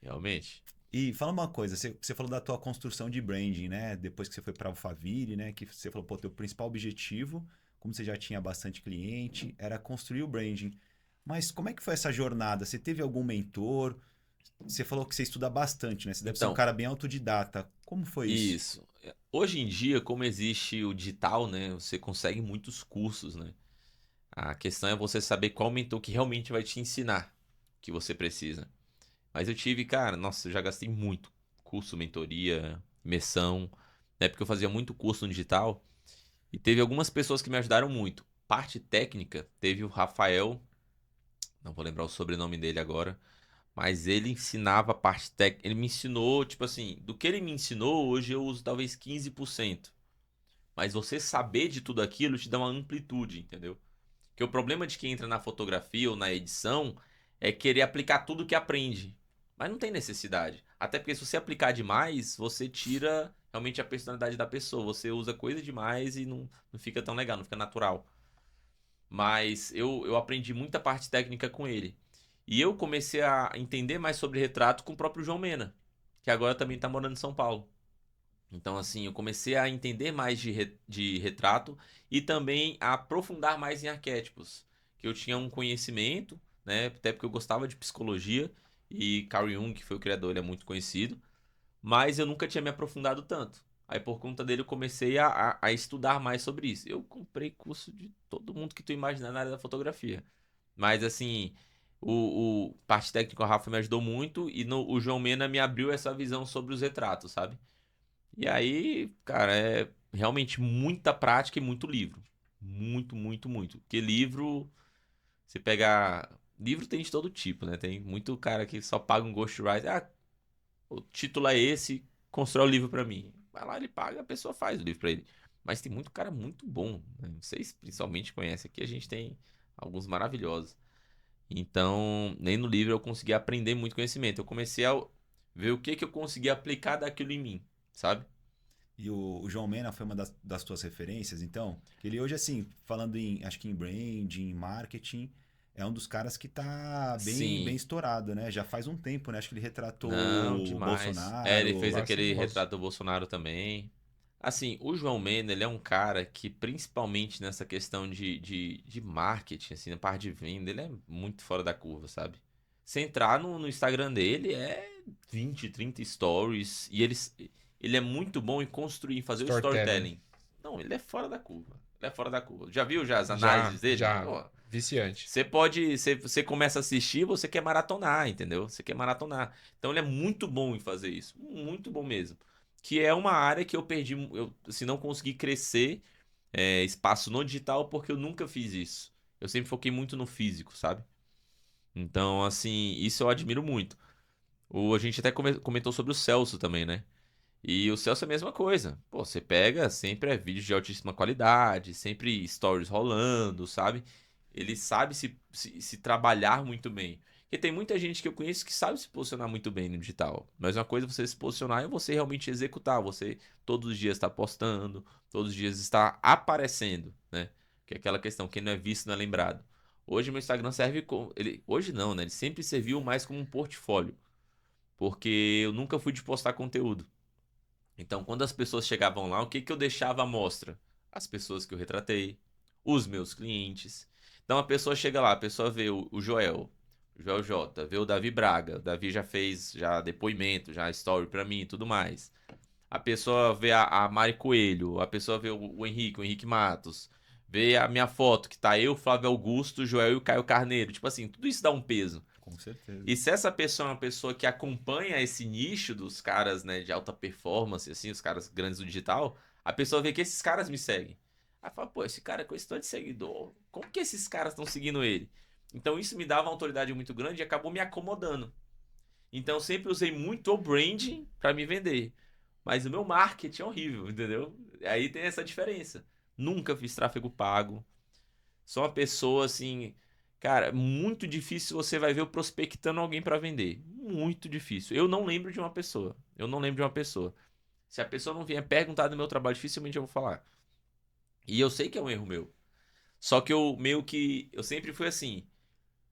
E fala uma coisa, você falou da tua construção de branding, né? Depois que você foi para Alphaville, né? Que você falou, pô, teu principal objetivo, como você já tinha bastante cliente, era construir o branding. Mas como é que foi essa jornada? Você teve algum mentor? Você falou que você estuda bastante, né? Você deve ser um Então, cara bem autodidata. Como foi isso? isso. Hoje em dia, como existe o digital, né? Você consegue muitos cursos, né? A questão é você saber qual mentor que realmente vai te ensinar o que você precisa. Mas eu tive, cara, nossa, eu já gastei muito. Curso, mentoria, imersão, né? Porque eu fazia muito curso no digital. E teve algumas pessoas que me ajudaram muito. Parte técnica, teve o Rafael, não vou lembrar o sobrenome dele agora, mas ele ensinava a parte técnica. Ele me ensinou, tipo assim, do que ele me ensinou, hoje eu uso talvez 15%. Mas você saber de tudo aquilo te dá uma amplitude, entendeu? Porque o problema de quem entra na fotografia ou na edição é querer aplicar tudo que aprende. Mas não tem necessidade. Até porque se você aplicar demais, você tira realmente a personalidade da pessoa. Você usa coisa demais e não fica tão legal, não fica natural. Mas eu aprendi muita parte técnica com ele. E eu comecei a entender mais sobre retrato com o próprio João Mena, que agora também está morando em São Paulo. Então, assim, eu comecei a entender mais de retrato e também a aprofundar mais em arquétipos. Que eu tinha um conhecimento, né? Até porque eu gostava de psicologia e Carl Jung, que foi o criador, ele é muito conhecido. Mas eu nunca tinha me aprofundado tanto. Aí, por conta dele, eu comecei a estudar mais sobre isso. Eu comprei curso de todo mundo que tu imaginar na área da fotografia. Mas, assim, o parte técnica, o Rafa me ajudou muito e o João Mena me abriu essa visão sobre os retratos, sabe? E aí, cara, é realmente muita prática e muito livro. Muito, muito, muito. Porque livro, você pegar. Livro tem de todo tipo, né? Tem muito cara que só paga um ghostwriter. Ah, o título é esse, constrói o livro pra mim. Vai lá, ele paga, a pessoa faz o livro pra ele. Mas tem muito cara muito bom, né? Vocês principalmente conhecem aqui, a gente tem alguns maravilhosos. Então, nem no livro eu consegui aprender muito conhecimento. Eu comecei a ver o que que eu conseguia aplicar daquilo em mim, sabe? E o João Mena foi uma das tuas referências, então? Que ele hoje, assim, falando em, acho que em branding, em marketing, é um dos caras que tá bem Sim. estourado, né? Já faz um tempo, né? Acho que ele retratou Não, o demais. É, ele fez Bolsonaro. aquele Famoso. retrato do Bolsonaro também. Assim, o João Mena, ele é um cara que, principalmente nessa questão de marketing, assim, na parte de venda, ele é muito fora da curva, sabe? Você entrar no Instagram dele, é 20, 30 stories, e ele é muito bom em construir, em fazer o Storytelling. storytelling. Não, ele é fora da curva. Ele é fora da curva. Já viu já as Já, análises dele? já. Pô, Viciante. você começa a assistir, você quer maratonar, entendeu? Você quer maratonar. Então ele é muito bom em fazer isso, muito bom mesmo. Que é uma área que eu perdi, eu assim, não consegui crescer espaço no digital porque eu nunca fiz isso. Eu sempre foquei muito no físico, sabe? Então, assim, isso eu admiro muito. A gente até comentou sobre o Celso também, né? E o Celso é a mesma coisa. Pô, você pega, sempre é vídeo de altíssima qualidade, sempre stories rolando, sabe? Ele sabe se trabalhar muito bem. Porque tem muita gente que eu conheço que sabe se posicionar muito bem no digital. Mas uma coisa é você se posicionar e você realmente executar. Você todos os dias está postando, todos os dias está aparecendo, né? Que é aquela questão, quem não é visto não é lembrado. Hoje meu Instagram serve como. Hoje não, né? Ele sempre serviu mais como um portfólio. Porque eu nunca fui de postar conteúdo. Então, quando as pessoas chegavam lá, o que que eu deixava à mostra? As pessoas que eu retratei, os meus clientes. Então, a pessoa chega lá, a pessoa vê o Joel, o Joel J, vê o Davi Braga. O Davi já fez já depoimento, já story pra mim e tudo mais. A pessoa vê a Mari Coelho, a pessoa vê o Henrique Matos, vê a minha foto, que tá eu, Flávio Augusto, o Joel e o Caio Carneiro. Tipo assim, tudo isso dá um peso. Com certeza. E se essa pessoa é uma pessoa que acompanha esse nicho dos caras, né, de alta performance, assim, os caras grandes do digital, a pessoa vê que esses caras me seguem. Aí fala, pô, esse cara com esse tanto de seguidor, como que esses caras estão seguindo ele? Então isso me dava uma autoridade muito grande e acabou me acomodando. Então eu sempre usei muito o branding para me vender. Mas o meu marketing é horrível, entendeu? Aí tem essa diferença. Nunca fiz tráfego pago. Sou uma pessoa assim, cara, muito difícil você vai ver eu prospectando alguém para vender. Muito difícil. Eu não lembro de uma pessoa. Eu não lembro de uma pessoa. Se a pessoa não vier perguntar do meu trabalho, dificilmente eu vou falar. E eu sei que é um erro meu. Só que eu meio que eu sempre fui assim,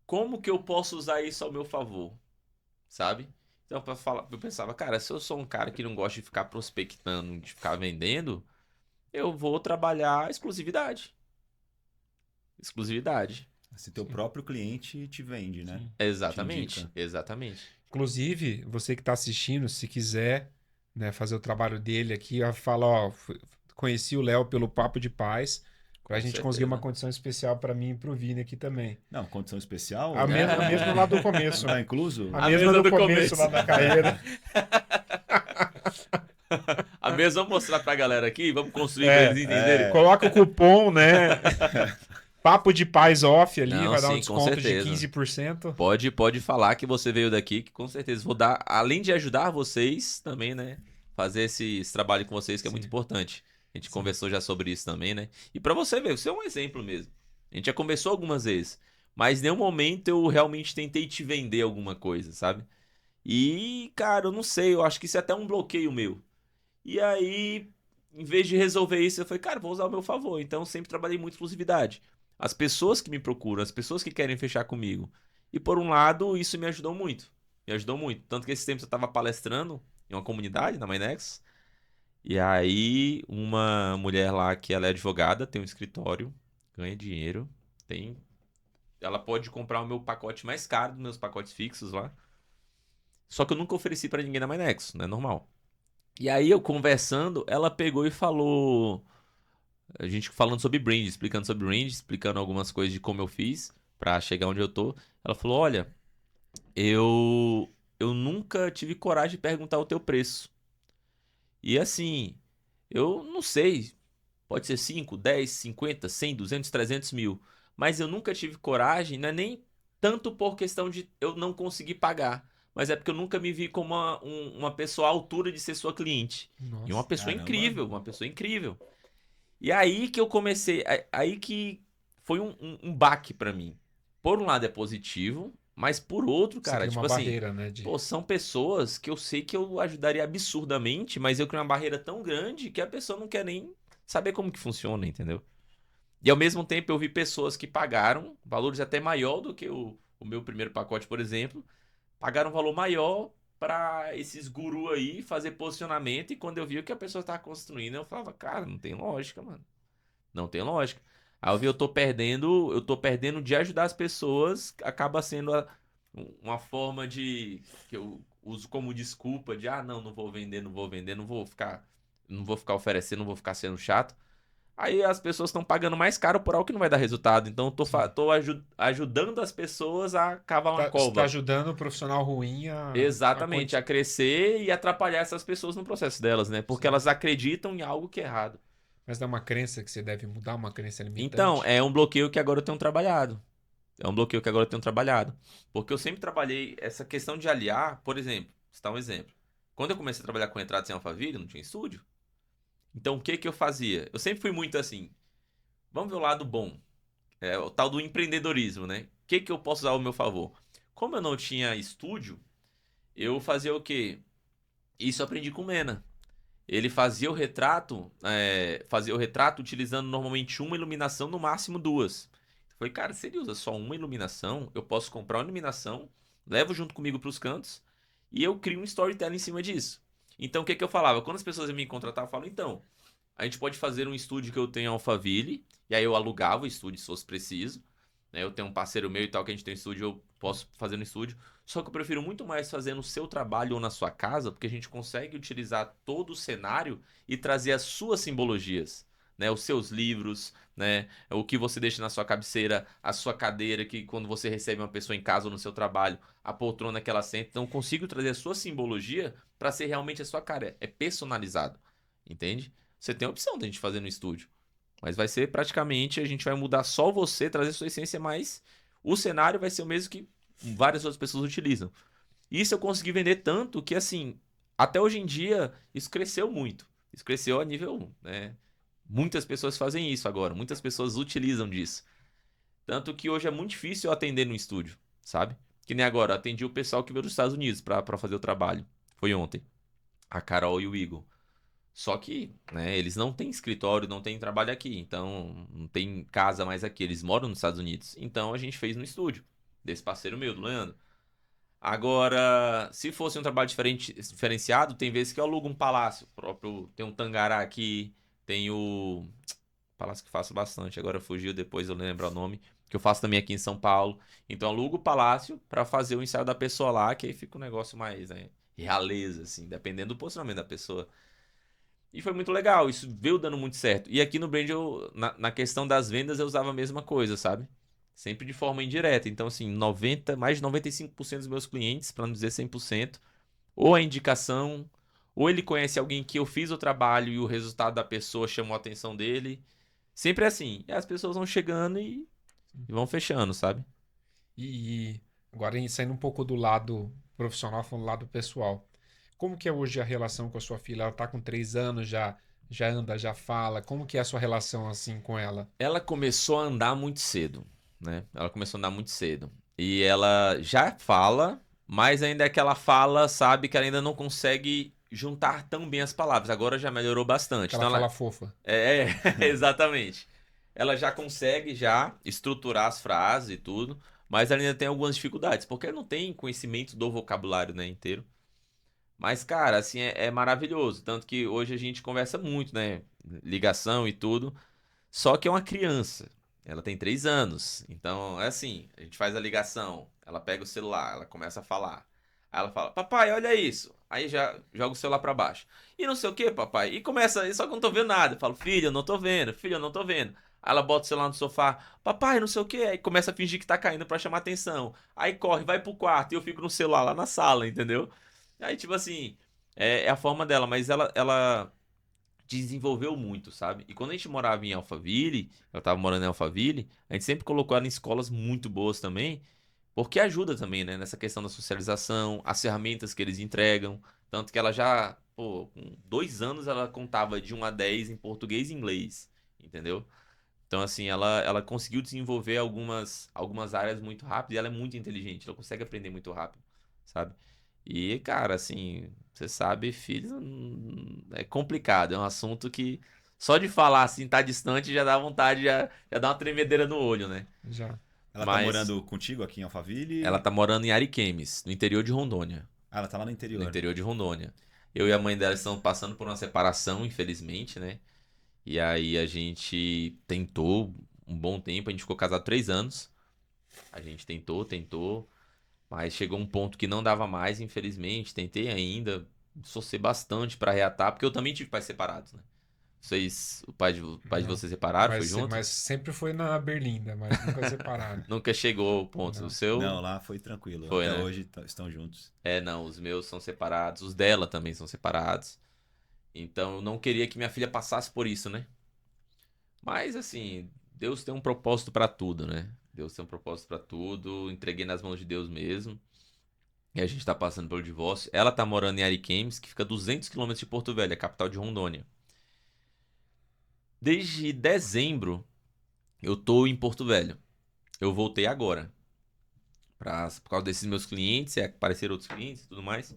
como que eu posso usar isso ao meu favor, sabe? Então, para falar, eu pensava, cara, se eu sou um cara que não gosta de ficar prospectando, de ficar vendendo, eu vou trabalhar exclusividade. Exclusividade. Se teu próprio cliente te vende, né? Sim. Te Exatamente, indica. exatamente. Inclusive, você que está assistindo, se quiser, né, fazer o trabalho dele aqui, fala, ó, conheci o Léo pelo Papo de Paz, para a Com gente conseguir uma certeza. condição especial para mim e para o Vini aqui também. Não, condição especial. A mesma lá do começo. Tá incluso? A mesma do começo lá da carreira. A mesa, vamos mostrar pra galera aqui, vamos construir pra eles entenderem. Coloca o cupom, né? Papo de Paz off ali, Não, vai dar um sim, com desconto de certeza. 15%. Pode falar que você veio daqui, que com certeza vou dar, além de ajudar vocês também, né? Fazer esse trabalho com vocês, que é muito importante. A gente conversou já sobre isso também, né? E pra você ver, você é um exemplo mesmo. A gente já conversou algumas vezes, mas em nenhum momento eu realmente tentei te vender alguma coisa, sabe? E, cara, eu não sei, eu acho que isso é até um bloqueio meu. E aí, em vez de resolver isso, eu falei, cara, vou usar ao meu favor. Então, eu sempre trabalhei muito exclusividade. As pessoas que me procuram, as pessoas que querem fechar comigo. E por um lado, isso me ajudou muito. Me ajudou muito. Tanto que esse tempo eu estava palestrando em uma comunidade, na Minex. E aí, uma mulher lá que ela é advogada, tem um escritório, ganha dinheiro, tem. Ela pode comprar o meu pacote mais caro dos meus pacotes fixos lá. Só que eu nunca ofereci pra ninguém na Minex, não é normal. E aí, eu conversando, ela pegou e falou. A gente falando sobre brand, explicando sobre brand, explicando algumas coisas de como eu fiz pra chegar onde eu tô. Ela falou: Olha, eu nunca tive coragem de perguntar o teu preço. E assim, eu não sei, pode ser 5, 10, 50, 100, 200, 300 mil. Mas eu nunca tive coragem, não é nem tanto por questão de eu não conseguir pagar. Mas é porque eu nunca me vi como uma pessoa à altura de ser sua cliente. E uma Nossa. pessoa Caramba. incrível, uma pessoa incrível. E aí que eu comecei, aí que foi um baque pra mim. Por um lado é positivo, mas por outro, Você cara, cria tipo uma assim, barreira, né? pô, são pessoas que eu sei que eu ajudaria absurdamente, mas eu crio uma barreira tão grande que a pessoa não quer nem saber como que funciona, entendeu? E ao mesmo tempo eu vi pessoas que pagaram valores até maior do que o meu primeiro pacote, por exemplo, pagaram um valor maior pra esses gurus aí fazer posicionamento, e quando eu vi o que a pessoa tava construindo, eu falava, cara, não tem lógica, mano. Não tem lógica. Aí eu vi, eu tô perdendo de ajudar as pessoas, acaba sendo uma forma de que eu uso como desculpa de não, não vou vender, não vou vender, não vou ficar oferecendo, não vou ficar sendo chato. Aí as pessoas estão pagando mais caro por algo que não vai dar resultado. Então eu tô ajudando as pessoas a cavar uma Você tá cova. ajudando o profissional ruim Exatamente, a crescer e atrapalhar essas pessoas no processo delas, né? Porque Sim. elas acreditam em algo que é errado. Mas dá uma crença que você deve mudar, uma crença Então, limitante. é um bloqueio que agora eu tenho trabalhado. É um bloqueio que agora eu tenho trabalhado. Porque eu sempre trabalhei essa questão de aliar, por exemplo, vou citar um exemplo. Quando eu comecei a trabalhar com retratos em Alphaville, não tinha estúdio. Então, o que que eu fazia? Eu sempre fui muito assim, vamos ver o lado bom. É o tal do empreendedorismo, né? O que que eu posso usar ao meu favor? Como eu não tinha estúdio, eu fazia o quê? Isso eu aprendi com o Mena. Ele fazia o retrato utilizando normalmente uma iluminação, no máximo duas. Eu falei, cara, se ele usa só uma iluminação, eu posso comprar uma iluminação, levo junto comigo para os cantos e eu crio um storytelling em cima disso. Então, o que que eu falava? Quando as pessoas iam me contratar, eu falo, então, a gente pode fazer um estúdio que eu tenho em Alphaville, e aí eu alugava o estúdio se fosse preciso. Né? Eu tenho um parceiro meu e tal, que a gente tem um estúdio, eu posso fazer no estúdio. Só que eu prefiro muito mais fazer no seu trabalho ou na sua casa, porque a gente consegue utilizar todo o cenário e trazer as suas simbologias, né? Os seus livros, né? O que você deixa na sua cabeceira, a sua cadeira, que quando você recebe uma pessoa em casa ou no seu trabalho, a poltrona que ela senta. Então, eu consigo trazer a sua simbologia para ser realmente a sua cara. É personalizado, entende? Você tem a opção da gente fazer no estúdio, mas vai ser praticamente, a gente vai mudar só você, trazer sua essência, mas o cenário vai ser o mesmo que várias outras pessoas utilizam. Isso eu consegui vender tanto que, assim, até hoje em dia, isso cresceu muito. Isso cresceu a nível, né? Muitas pessoas fazem isso agora, muitas pessoas utilizam disso. Tanto que hoje é muito difícil eu atender no estúdio, sabe? Que nem agora, atendi o pessoal que veio dos Estados Unidos pra fazer o trabalho. Foi ontem. A Carol e o Igor. Só que, né, eles não têm escritório, não têm trabalho aqui, então não tem casa mais aqui, eles moram nos Estados Unidos. Então a gente fez no estúdio, desse parceiro meu, do Leandro. Agora, se fosse um trabalho diferenciado, tem vezes que eu alugo um palácio próprio, tem um Tangará aqui, tem o palácio que faço bastante, agora fugiu, depois eu lembro o nome, que eu faço também aqui em São Paulo. Então alugo o palácio pra fazer o ensaio da pessoa lá, que aí fica um negócio mais, né, realeza, assim, dependendo do posicionamento da pessoa. E foi muito legal, isso veio dando muito certo. E aqui no Brand, na questão das vendas, eu usava a mesma coisa, sabe? Sempre de forma indireta. Então, assim, mais de 95% dos meus clientes, para não dizer 100%, ou a indicação, ou ele conhece alguém que eu fiz o trabalho e o resultado da pessoa chamou a atenção dele. Sempre é assim. E as pessoas vão chegando e vão fechando, sabe? E agora saindo um pouco do lado profissional, falando do lado pessoal. Como que é hoje a relação com a sua filha? Ela tá com 3 anos, já anda, já fala. Como que é a sua relação assim com ela? Ela começou a andar muito cedo, né? Ela começou a andar muito cedo. E ela já fala, mas ainda é que ela fala, sabe, que ela ainda não consegue juntar tão bem as palavras. Agora já melhorou bastante. Que ela Então fala ela. fofa. Exatamente. Ela já consegue já estruturar as frases e tudo, mas ela ainda tem algumas dificuldades, porque ela não tem conhecimento do vocabulário, né, inteiro. Mas, cara, assim, é maravilhoso. Tanto que hoje a gente conversa muito, né? Ligação e tudo. Só que é uma criança. Ela tem 3 anos. Então, é assim, a gente faz a ligação, ela pega o celular, ela começa a falar. Aí ela fala, papai, olha isso. Aí já joga o celular pra baixo. E não sei o que, papai. E começa, só que eu não tô vendo nada. Eu falo, filho, eu não tô vendo, filho, eu não tô vendo. Aí ela bota o celular no sofá, papai, não sei o que. Aí começa a fingir que tá caindo pra chamar atenção. Aí corre, vai pro quarto e eu fico no celular lá na sala, entendeu? Aí, tipo assim, é a forma dela, mas ela desenvolveu muito, sabe? E quando a gente morava em Alphaville, eu tava morando em Alphaville, a gente sempre colocou ela em escolas muito boas também, porque ajuda também, né, nessa questão da socialização, as ferramentas que eles entregam, tanto que ela já, pô, com 2 anos ela contava de 1 a 10 em português e inglês, entendeu? Então, assim, ela conseguiu desenvolver algumas áreas muito rápido e ela é muito inteligente, ela consegue aprender muito rápido, sabe? E, cara, assim, você sabe, filhos é complicado, é um assunto que só de falar assim, tá distante, já dá vontade, já dá uma tremedeira no olho, né? Já. Ela tá Mas morando contigo aqui em ela Alphaville? tá morando em Ariquemes, no interior de Rondônia. Ah, ela tá lá no No interior. interior de Rondônia. Eu e a mãe dela estão passando por uma separação, infelizmente, né? E aí a gente tentou um bom tempo, a gente ficou casado 3 anos. A gente tentou, mas chegou um ponto que não dava mais, infelizmente. Tentei ainda, esforcei bastante pra reatar, porque eu também tive pais separados, né? Vocês, o pai de Não. vocês separaram, foi Mas, junto? mas sempre foi na Berlinda, mas nunca separaram. Nunca chegou ao ponto. O Não. seu Não, lá foi tranquilo. foi, Até né? hoje estão juntos. É, não, os meus são separados, os dela também são separados. Então eu não queria que minha filha passasse por isso, né? Mas assim, Deus tem um propósito pra tudo, né? Deus tem um propósito pra tudo. Entreguei nas mãos de Deus mesmo. E a gente tá passando pelo divórcio. Ela tá morando em Ariquemes, que fica a 200 quilômetros de Porto Velho, a capital de Rondônia. Desde dezembro eu tô em Porto Velho. Eu voltei agora. Por causa desses meus clientes, apareceram outros clientes e tudo mais.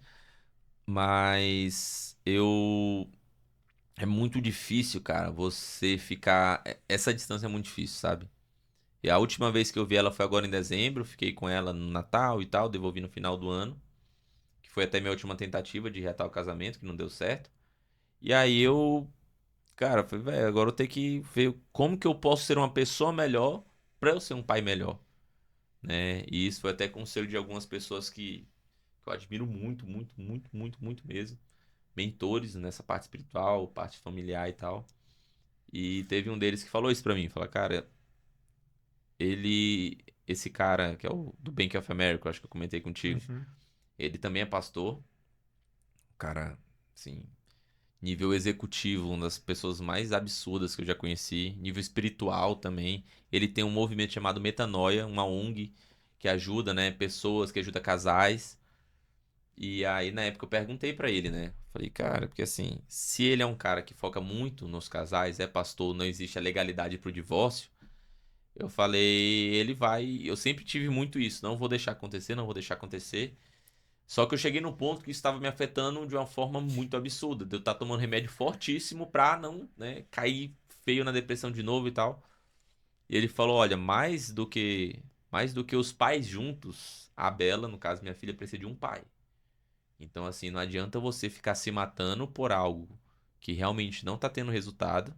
Mas eu. É muito difícil, cara, você ficar. Essa distância é muito difícil, sabe? E a última vez que eu vi ela foi agora em dezembro. Fiquei com ela no Natal e tal, devolvi no final do ano. Que foi até minha última tentativa de reatar o casamento, que não deu certo. E aí eu, cara, falei, velho, agora eu tenho que ver como que eu posso ser uma pessoa melhor pra eu ser um pai melhor, né? E isso foi até conselho de algumas pessoas que eu admiro muito, muito, muito, muito, muito mesmo. Mentores nessa parte espiritual, parte familiar e tal. E teve um deles que falou isso pra mim, fala, cara, esse cara que é o do Bank of America, eu acho que eu comentei contigo, Uhum. ele também é pastor, cara, assim, nível executivo, uma das pessoas mais absurdas que eu já conheci. Nível espiritual também. Ele tem um movimento chamado Metanoia, uma ONG que ajuda, né, pessoas, que ajuda casais. E aí, na época, eu perguntei pra ele, né? Falei, cara, porque assim, se ele é um cara que foca muito nos casais, é pastor, não existe a legalidade pro divórcio. Eu falei, ele vai. Eu sempre tive muito isso. Não vou deixar acontecer, não vou deixar acontecer. Só que eu cheguei num ponto que isso estava me afetando de uma forma muito absurda. De eu estar tomando remédio fortíssimo pra não, né, cair feio na depressão de novo e tal. E ele falou: olha, mais do que os pais juntos, a Bela, no caso minha filha, precisa de um pai. Então, assim, não adianta você ficar se matando por algo que realmente não tá tendo resultado.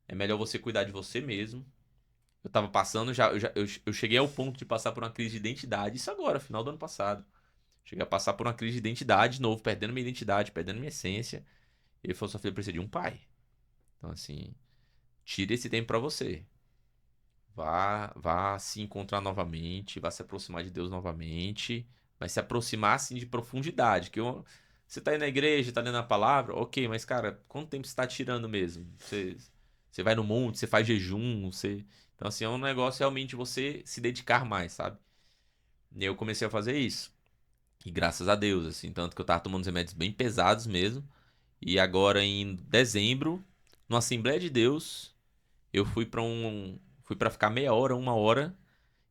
É melhor você cuidar de você mesmo eu tava passando, eu cheguei ao ponto de passar por uma crise de identidade, isso agora, final do ano passado. Cheguei a passar por uma crise de identidade de novo, perdendo minha identidade, perdendo minha essência. E ele falou, sua filha precisa de um pai. Então, assim, tire esse tempo pra você. Vá se encontrar novamente, vá se aproximar de Deus novamente, mas se aproximar, assim, de profundidade. Você tá aí na igreja, tá lendo a palavra, ok, mas, cara, quanto tempo você tá tirando mesmo? Você vai no monte, você faz jejum, você... Então, assim, é um negócio realmente de você se dedicar mais, sabe? E eu comecei a fazer isso. E graças a Deus, assim, tanto que eu tava tomando os remédios bem pesados mesmo. E agora em dezembro, no Assembleia de Deus, eu fui pra ficar meia hora, uma hora,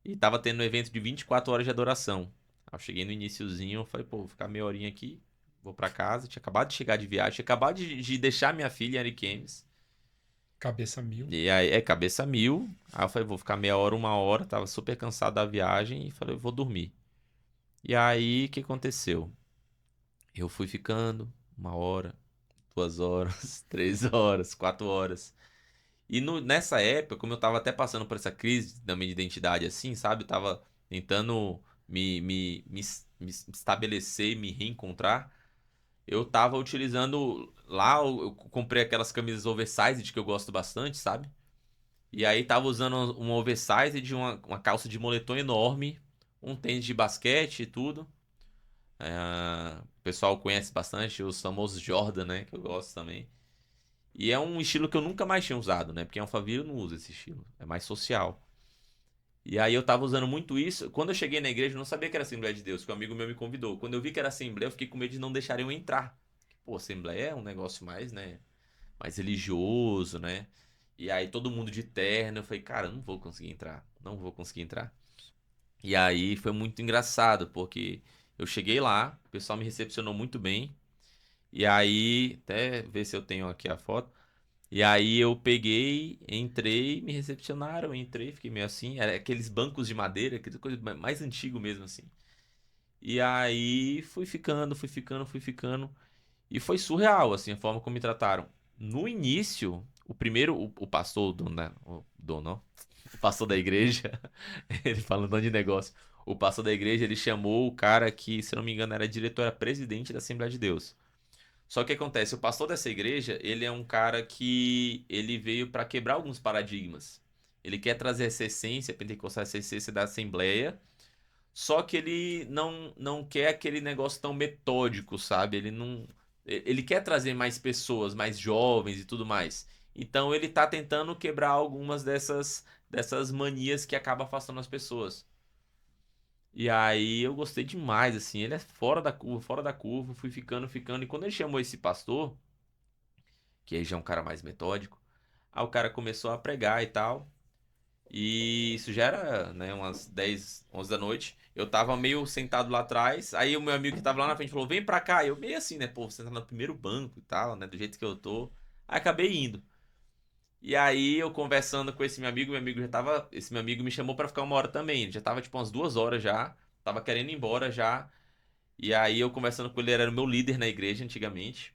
e tava tendo um evento de 24 horas de adoração. Aí eu cheguei no iniciozinho, eu falei, pô, vou ficar meia horinha aqui, vou pra casa, tinha acabado de chegar de viagem, tinha acabado de deixar minha filha em Ariquemes. Cabeça mil. E aí, cabeça mil. Aí eu falei, vou ficar meia hora, uma hora, tava super cansado da viagem, e falei, vou dormir. E aí, o que aconteceu? Eu fui ficando uma hora, 2 horas, 3 horas, 4 horas. E nessa época, como eu tava até passando por essa crise da minha identidade assim, sabe? Eu tava tentando me estabelecer, me reencontrar. Eu tava utilizando lá, eu comprei aquelas camisas oversized que eu gosto bastante, sabe? E aí tava usando uma oversized, uma calça de moletom enorme, um tênis de basquete e tudo. O pessoal conhece bastante os famosos Jordan, né? Que eu gosto também. E é um estilo que eu nunca mais tinha usado, né? Porque Alphaville não usa esse estilo. É mais social. E aí eu tava usando muito isso. Quando eu cheguei na igreja, eu não sabia que era Assembleia de Deus, que um amigo meu me convidou. Quando eu vi que era Assembleia, eu fiquei com medo de não deixarem eu entrar. Pô, Assembleia é um negócio mais, né? Mais religioso, né? E aí todo mundo de terno. Eu falei, cara, eu não vou conseguir entrar. Não vou conseguir entrar. E aí foi muito engraçado, porque eu cheguei lá, o pessoal me recepcionou muito bem. E aí, até ver se eu tenho aqui a foto. E aí eu peguei, entrei, me recepcionaram, entrei, fiquei meio assim, era aqueles bancos de madeira, aquela coisa mais antigo mesmo assim. E aí fui ficando, fui ficando, fui ficando, e foi surreal assim a forma como me trataram. No início, o primeiro, o pastor, o dono, né? O dono, ó, o pastor da igreja, ele falando de negócio. O pastor da igreja, ele chamou o cara que, se eu não me engano, era diretor, era presidente da Assembleia de Deus. Só que acontece, o pastor dessa igreja, ele é um cara que ele veio para quebrar alguns paradigmas. Ele quer trazer essa essência pentecostal, essa essência da Assembleia, só que ele não quer aquele negócio tão metódico, sabe? Ele não ele quer trazer mais pessoas, mais jovens e tudo mais. Então ele tá tentando quebrar algumas dessas manias que acabam afastando as pessoas. E aí eu gostei demais, assim, ele é fora da curva, fui ficando, ficando. E quando ele chamou esse pastor, que aí já é um cara mais metódico, aí o cara começou a pregar e tal. E isso já era, né, umas 10, 11 da noite. Eu tava meio sentado lá atrás, aí o meu amigo que tava lá na frente falou, vem pra cá. E eu meio assim, né, pô, vou sentar no primeiro banco e tal, né, do jeito que eu tô. Aí acabei indo. E aí eu conversando com esse meu amigo já tava, esse meu amigo me chamou pra ficar uma hora também. Ele já tava tipo umas 2 horas já, tava querendo ir embora já. E aí eu conversando com ele, ele era o meu líder na igreja antigamente,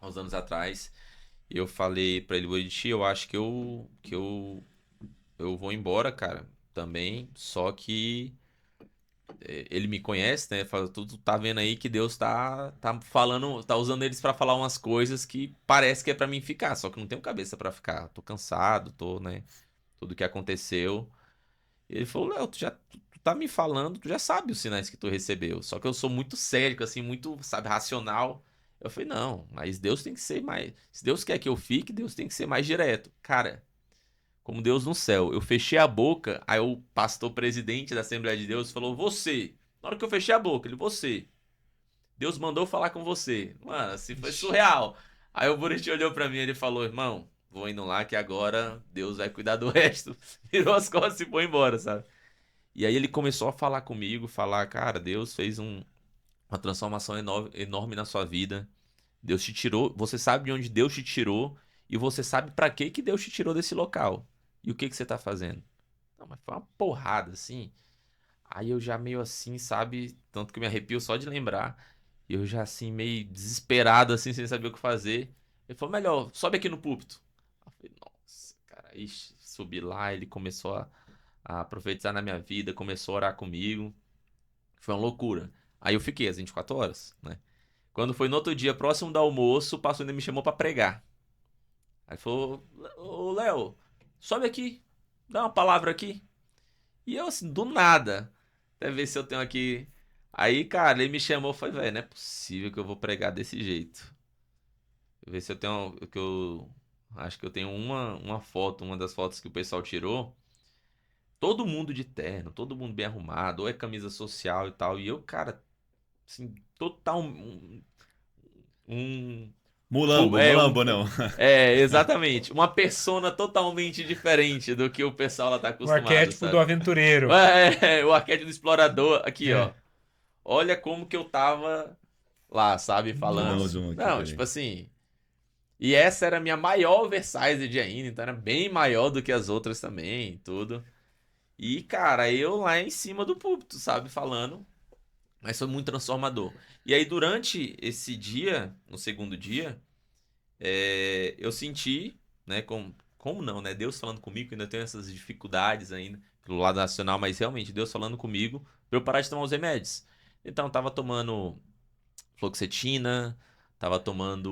há uns anos atrás. E eu falei pra ele, Boiti, eu acho que eu vou embora, cara, também. Só que ele me conhece, né? Fala, tu tá vendo aí que Deus tá falando, tá usando eles pra falar umas coisas que parece que é pra mim ficar, só que não tenho cabeça pra ficar. Tô cansado, tô, né? Tudo que aconteceu. E ele falou, Léo, tu tá me falando, tu já sabe os sinais que tu recebeu. Só que eu sou muito cético, assim, muito, sabe, racional. Eu falei, não, mas Deus tem que ser mais. Se Deus quer que eu fique, Deus tem que ser mais direto. Cara, como Deus no céu. Eu fechei a boca, aí o pastor presidente da Assembleia de Deus falou, você. Na hora que eu fechei a boca, ele, você. Deus mandou falar com você. Mano, assim, foi Ixi. surreal. Aí o Buriti olhou pra mim e ele falou, irmão, vou indo lá que agora Deus vai cuidar do resto. Virou as costas e foi embora, sabe? E aí ele começou a falar comigo, falar, cara, Deus fez uma transformação enorme na sua vida. Deus te tirou, você sabe de onde Deus te tirou e você sabe pra que Deus te tirou desse local. E o que você tá fazendo? Não, mas foi uma porrada, assim. Aí eu já meio assim, sabe? Tanto que eu me arrepio só de lembrar. E eu já assim, meio desesperado, assim, sem saber o que fazer. Ele falou, melhor, sobe aqui no púlpito. Eu falei, nossa, cara, ixi, subi lá, ele começou a profetizar na minha vida, começou a orar comigo. Foi uma loucura. Aí eu fiquei as 24 horas, né? Quando foi no outro dia, próximo do almoço, o pastor ainda me chamou pra pregar. Aí falou, ô Léo, sobe aqui, dá uma palavra aqui. E eu assim, do nada, até ver se eu tenho aqui. Aí, cara, ele me chamou e falei, velho, não é possível que eu vou pregar desse jeito. Ver se eu tenho, que eu acho que eu tenho uma foto, uma das fotos que o pessoal tirou. Todo mundo de terno, todo mundo bem arrumado, ou é camisa social e tal. E eu, cara, assim, total um Mulambo, é Mulambo não. exatamente, uma persona totalmente diferente do que o pessoal lá tá O acostumado, arquétipo do sabe? aventureiro. O arquétipo do explorador aqui, É. ó. Olha como que eu tava lá, sabe, falando. Vamos um aqui, Não, peraí. tipo assim, e essa era a minha maior oversized ainda, então era bem maior do que as outras também, tudo. E, cara, eu lá em cima do púlpito, sabe, falando. Mas foi muito transformador. E aí, durante esse dia, no segundo dia, eu senti, né, como não, né? Deus falando comigo, que ainda tenho essas dificuldades ainda, pelo lado nacional, mas realmente Deus falando comigo pra eu parar de tomar os remédios. Então, eu tava tomando fluoxetina, tava tomando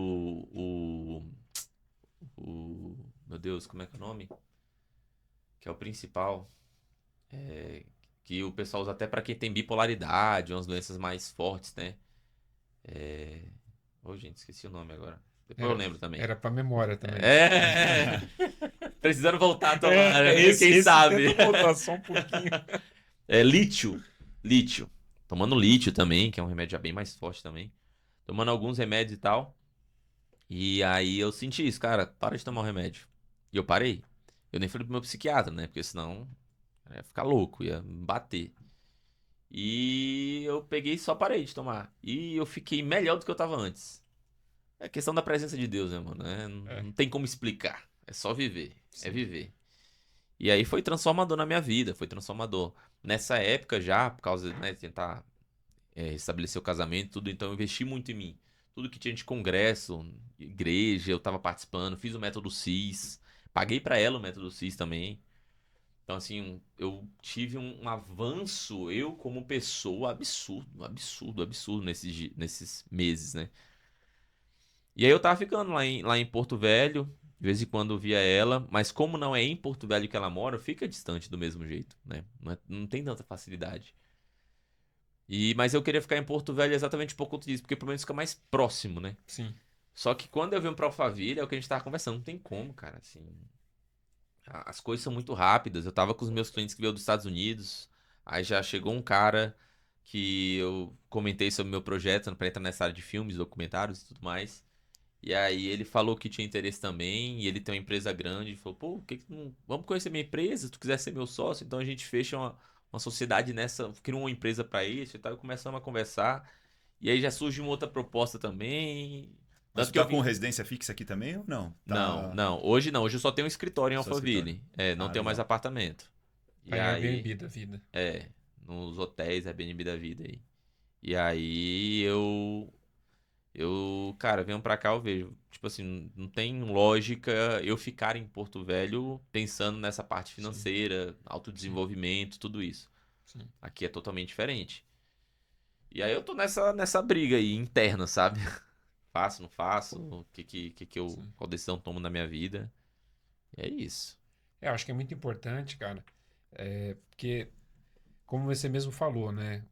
meu Deus, como é que é o nome? Que é o principal. É, que o pessoal usa até pra quem tem bipolaridade, umas doenças mais fortes, né? Ô, gente, esqueci o nome agora. Depois eu lembro também. Era pra memória também. Precisando voltar a tomar, né? Esse Quem sabe? tenta voltar só um pouquinho. Lítio. Lítio. Tomando lítio também, que é um remédio já bem mais forte também. Tomando alguns remédios e tal. E aí eu senti isso, cara, para de tomar o remédio. E eu parei. Eu nem falei pro meu psiquiatra, né? Porque senão eu ia ficar louco, ia me bater. E eu peguei e só parei de tomar. E eu fiquei melhor do que eu tava antes. É questão da presença de Deus, né, mano? Não tem como explicar. É só viver. Sim. É viver. E aí foi transformador na minha vida. Foi transformador. Nessa época já, por causa de, né, tentar estabelecer o casamento e tudo, então eu investi muito em mim. Tudo que tinha de congresso, igreja, eu tava participando. Fiz o método CIS. Paguei pra ela o método CIS também. Então, assim, eu tive um avanço, eu como pessoa, absurdo, absurdo, absurdo nesses meses, né? E aí eu tava ficando lá em Porto Velho, de vez em quando eu via ela, mas como não é em Porto Velho que ela mora, fica distante do mesmo jeito, né? Não tem tanta facilidade. Mas eu queria ficar em Porto Velho exatamente por conta disso, porque pelo menos fica mais próximo, né? Sim. Só que quando eu venho pra Alphaville, é o que a gente tava conversando, não tem como, cara, assim... As coisas são muito rápidas. Eu tava com os meus clientes que veio dos Estados Unidos. Aí já chegou um cara que eu comentei sobre o meu projeto para entrar nessa área de filmes, documentários e tudo mais. E aí ele falou que tinha interesse também. E ele tem uma empresa grande. Falou, pô, vamos conhecer minha empresa? Se tu quiser ser meu sócio, então a gente fecha uma sociedade nessa. Cria uma empresa para isso e tal. E começamos a conversar. E aí já surge uma outra proposta também. Mas Tanto tu que eu tá com vim. residência fixa aqui também ou não? Não, não. Hoje não. Hoje eu só tenho um escritório em Só Alphaville. Não tenho mais legal. apartamento. E Aí é aí, Airbnb da vida. nos hotéis Airbnb da vida aí. E aí cara, venho pra cá, eu vejo. Tipo assim, não tem lógica eu ficar em Porto Velho pensando nessa parte financeira, autodesenvolvimento, tudo isso. Sim. Aqui é totalmente diferente. E aí eu tô nessa briga aí interna, sabe? Faço, não faço? Qual decisão tomo na minha vida? E é isso. Eu acho que é muito importante, cara, porque, como você mesmo falou, né?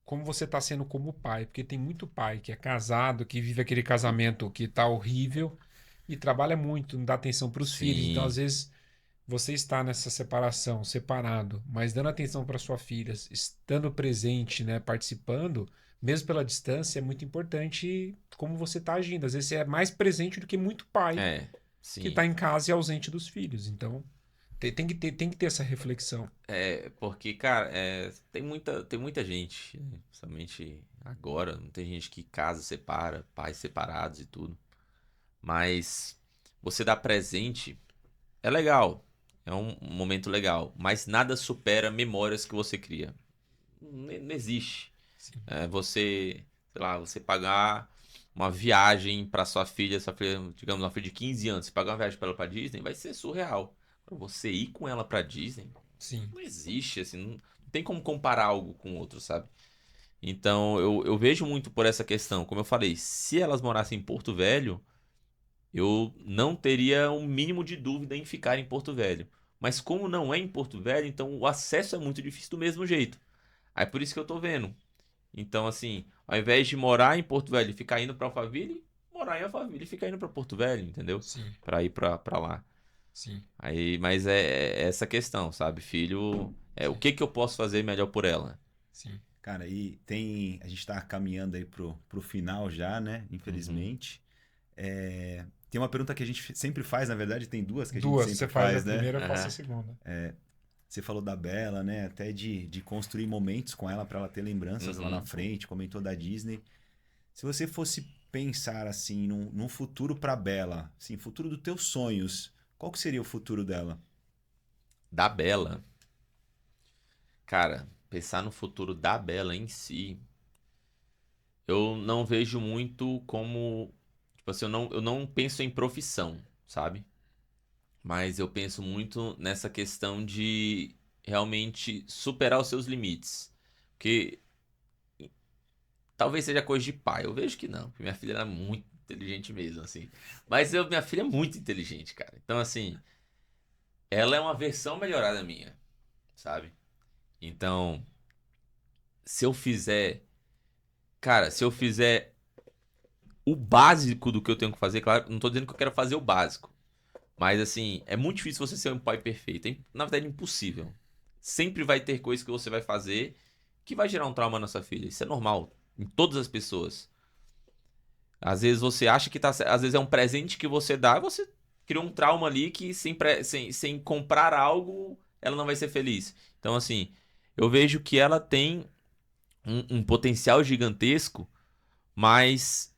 Como você está sendo como pai, porque tem muito pai que é casado, que vive aquele casamento que tá horrível e trabalha muito, não dá atenção para os filhos. Então, às Sim. vezes, você está nessa separação, separado, mas dando atenção para sua filha, estando presente, né, participando, mesmo pela distância, é muito importante como você está agindo. Às vezes, você é mais presente do que muito pai que Sim. está em casa e ausente dos filhos. Então, tem que ter essa reflexão. Porque, cara, tem muita gente, né, principalmente agora, tem gente que casa, separa, pais separados e tudo. Mas você dar presente é legal, é um momento legal, mas nada supera memórias que você cria. Não existe. Sim. Você, sei lá, você pagar uma viagem pra sua filha, digamos, uma filha de 15 anos, você pagar uma viagem pra ela pra Disney, vai ser surreal. Pra você ir com ela pra Disney, Sim. não existe, assim, não tem como comparar algo com outro, sabe? Então, eu vejo muito por essa questão. Como eu falei, se elas morassem em Porto Velho, eu não teria um mínimo de dúvida em ficar em Porto Velho. Mas como não é em Porto Velho, então o acesso é muito difícil do mesmo jeito. Aí por isso que eu tô vendo. Então, assim, ao invés de morar em Porto Velho e ficar indo pra Alphaville, morar em Alphaville e ficar indo pra Porto Velho, entendeu? Sim. Pra ir pra lá. Sim. Aí, mas é essa questão, sabe? Filho, o Sim. que eu posso fazer melhor por ela? Sim. Cara, a gente tá caminhando aí pro final já, né? Infelizmente. Tem uma pergunta que a gente sempre faz, na verdade, tem duas que a gente Duas. sempre Você faz a faz, né? primeira, eu faço a Aham. segunda. Você falou da Bela, né? Até de construir momentos com ela para ela ter lembranças lá na frente, comentou da Disney. Se você fosse pensar assim num futuro para Bela, assim, futuro dos teus sonhos, qual que seria o futuro dela? Da Bela. Cara, pensar no futuro da Bela em si, eu não vejo muito como. Tipo assim, eu não penso em profissão, sabe? Mas eu penso muito nessa questão de realmente superar os seus limites. Porque talvez seja coisa de pai. Eu vejo que não, porque minha filha era muito inteligente mesmo, assim. Mas minha filha é muito inteligente, cara. Então, assim, ela é uma versão melhorada minha, sabe? Então, se eu fizer. Cara, se eu fizer o básico do que eu tenho que fazer, claro, não tô dizendo que eu quero fazer o básico. Mas assim, é muito difícil você ser um pai perfeito. Na verdade, é impossível. Sempre vai ter coisas que você vai fazer que vai gerar um trauma na sua filha. Isso é normal. Em todas as pessoas. Às vezes você acha que tá. Às vezes é um presente que você dá, você criou um trauma ali que sem comprar algo, ela não vai ser feliz. Então, assim, eu vejo que ela tem um potencial gigantesco. Mas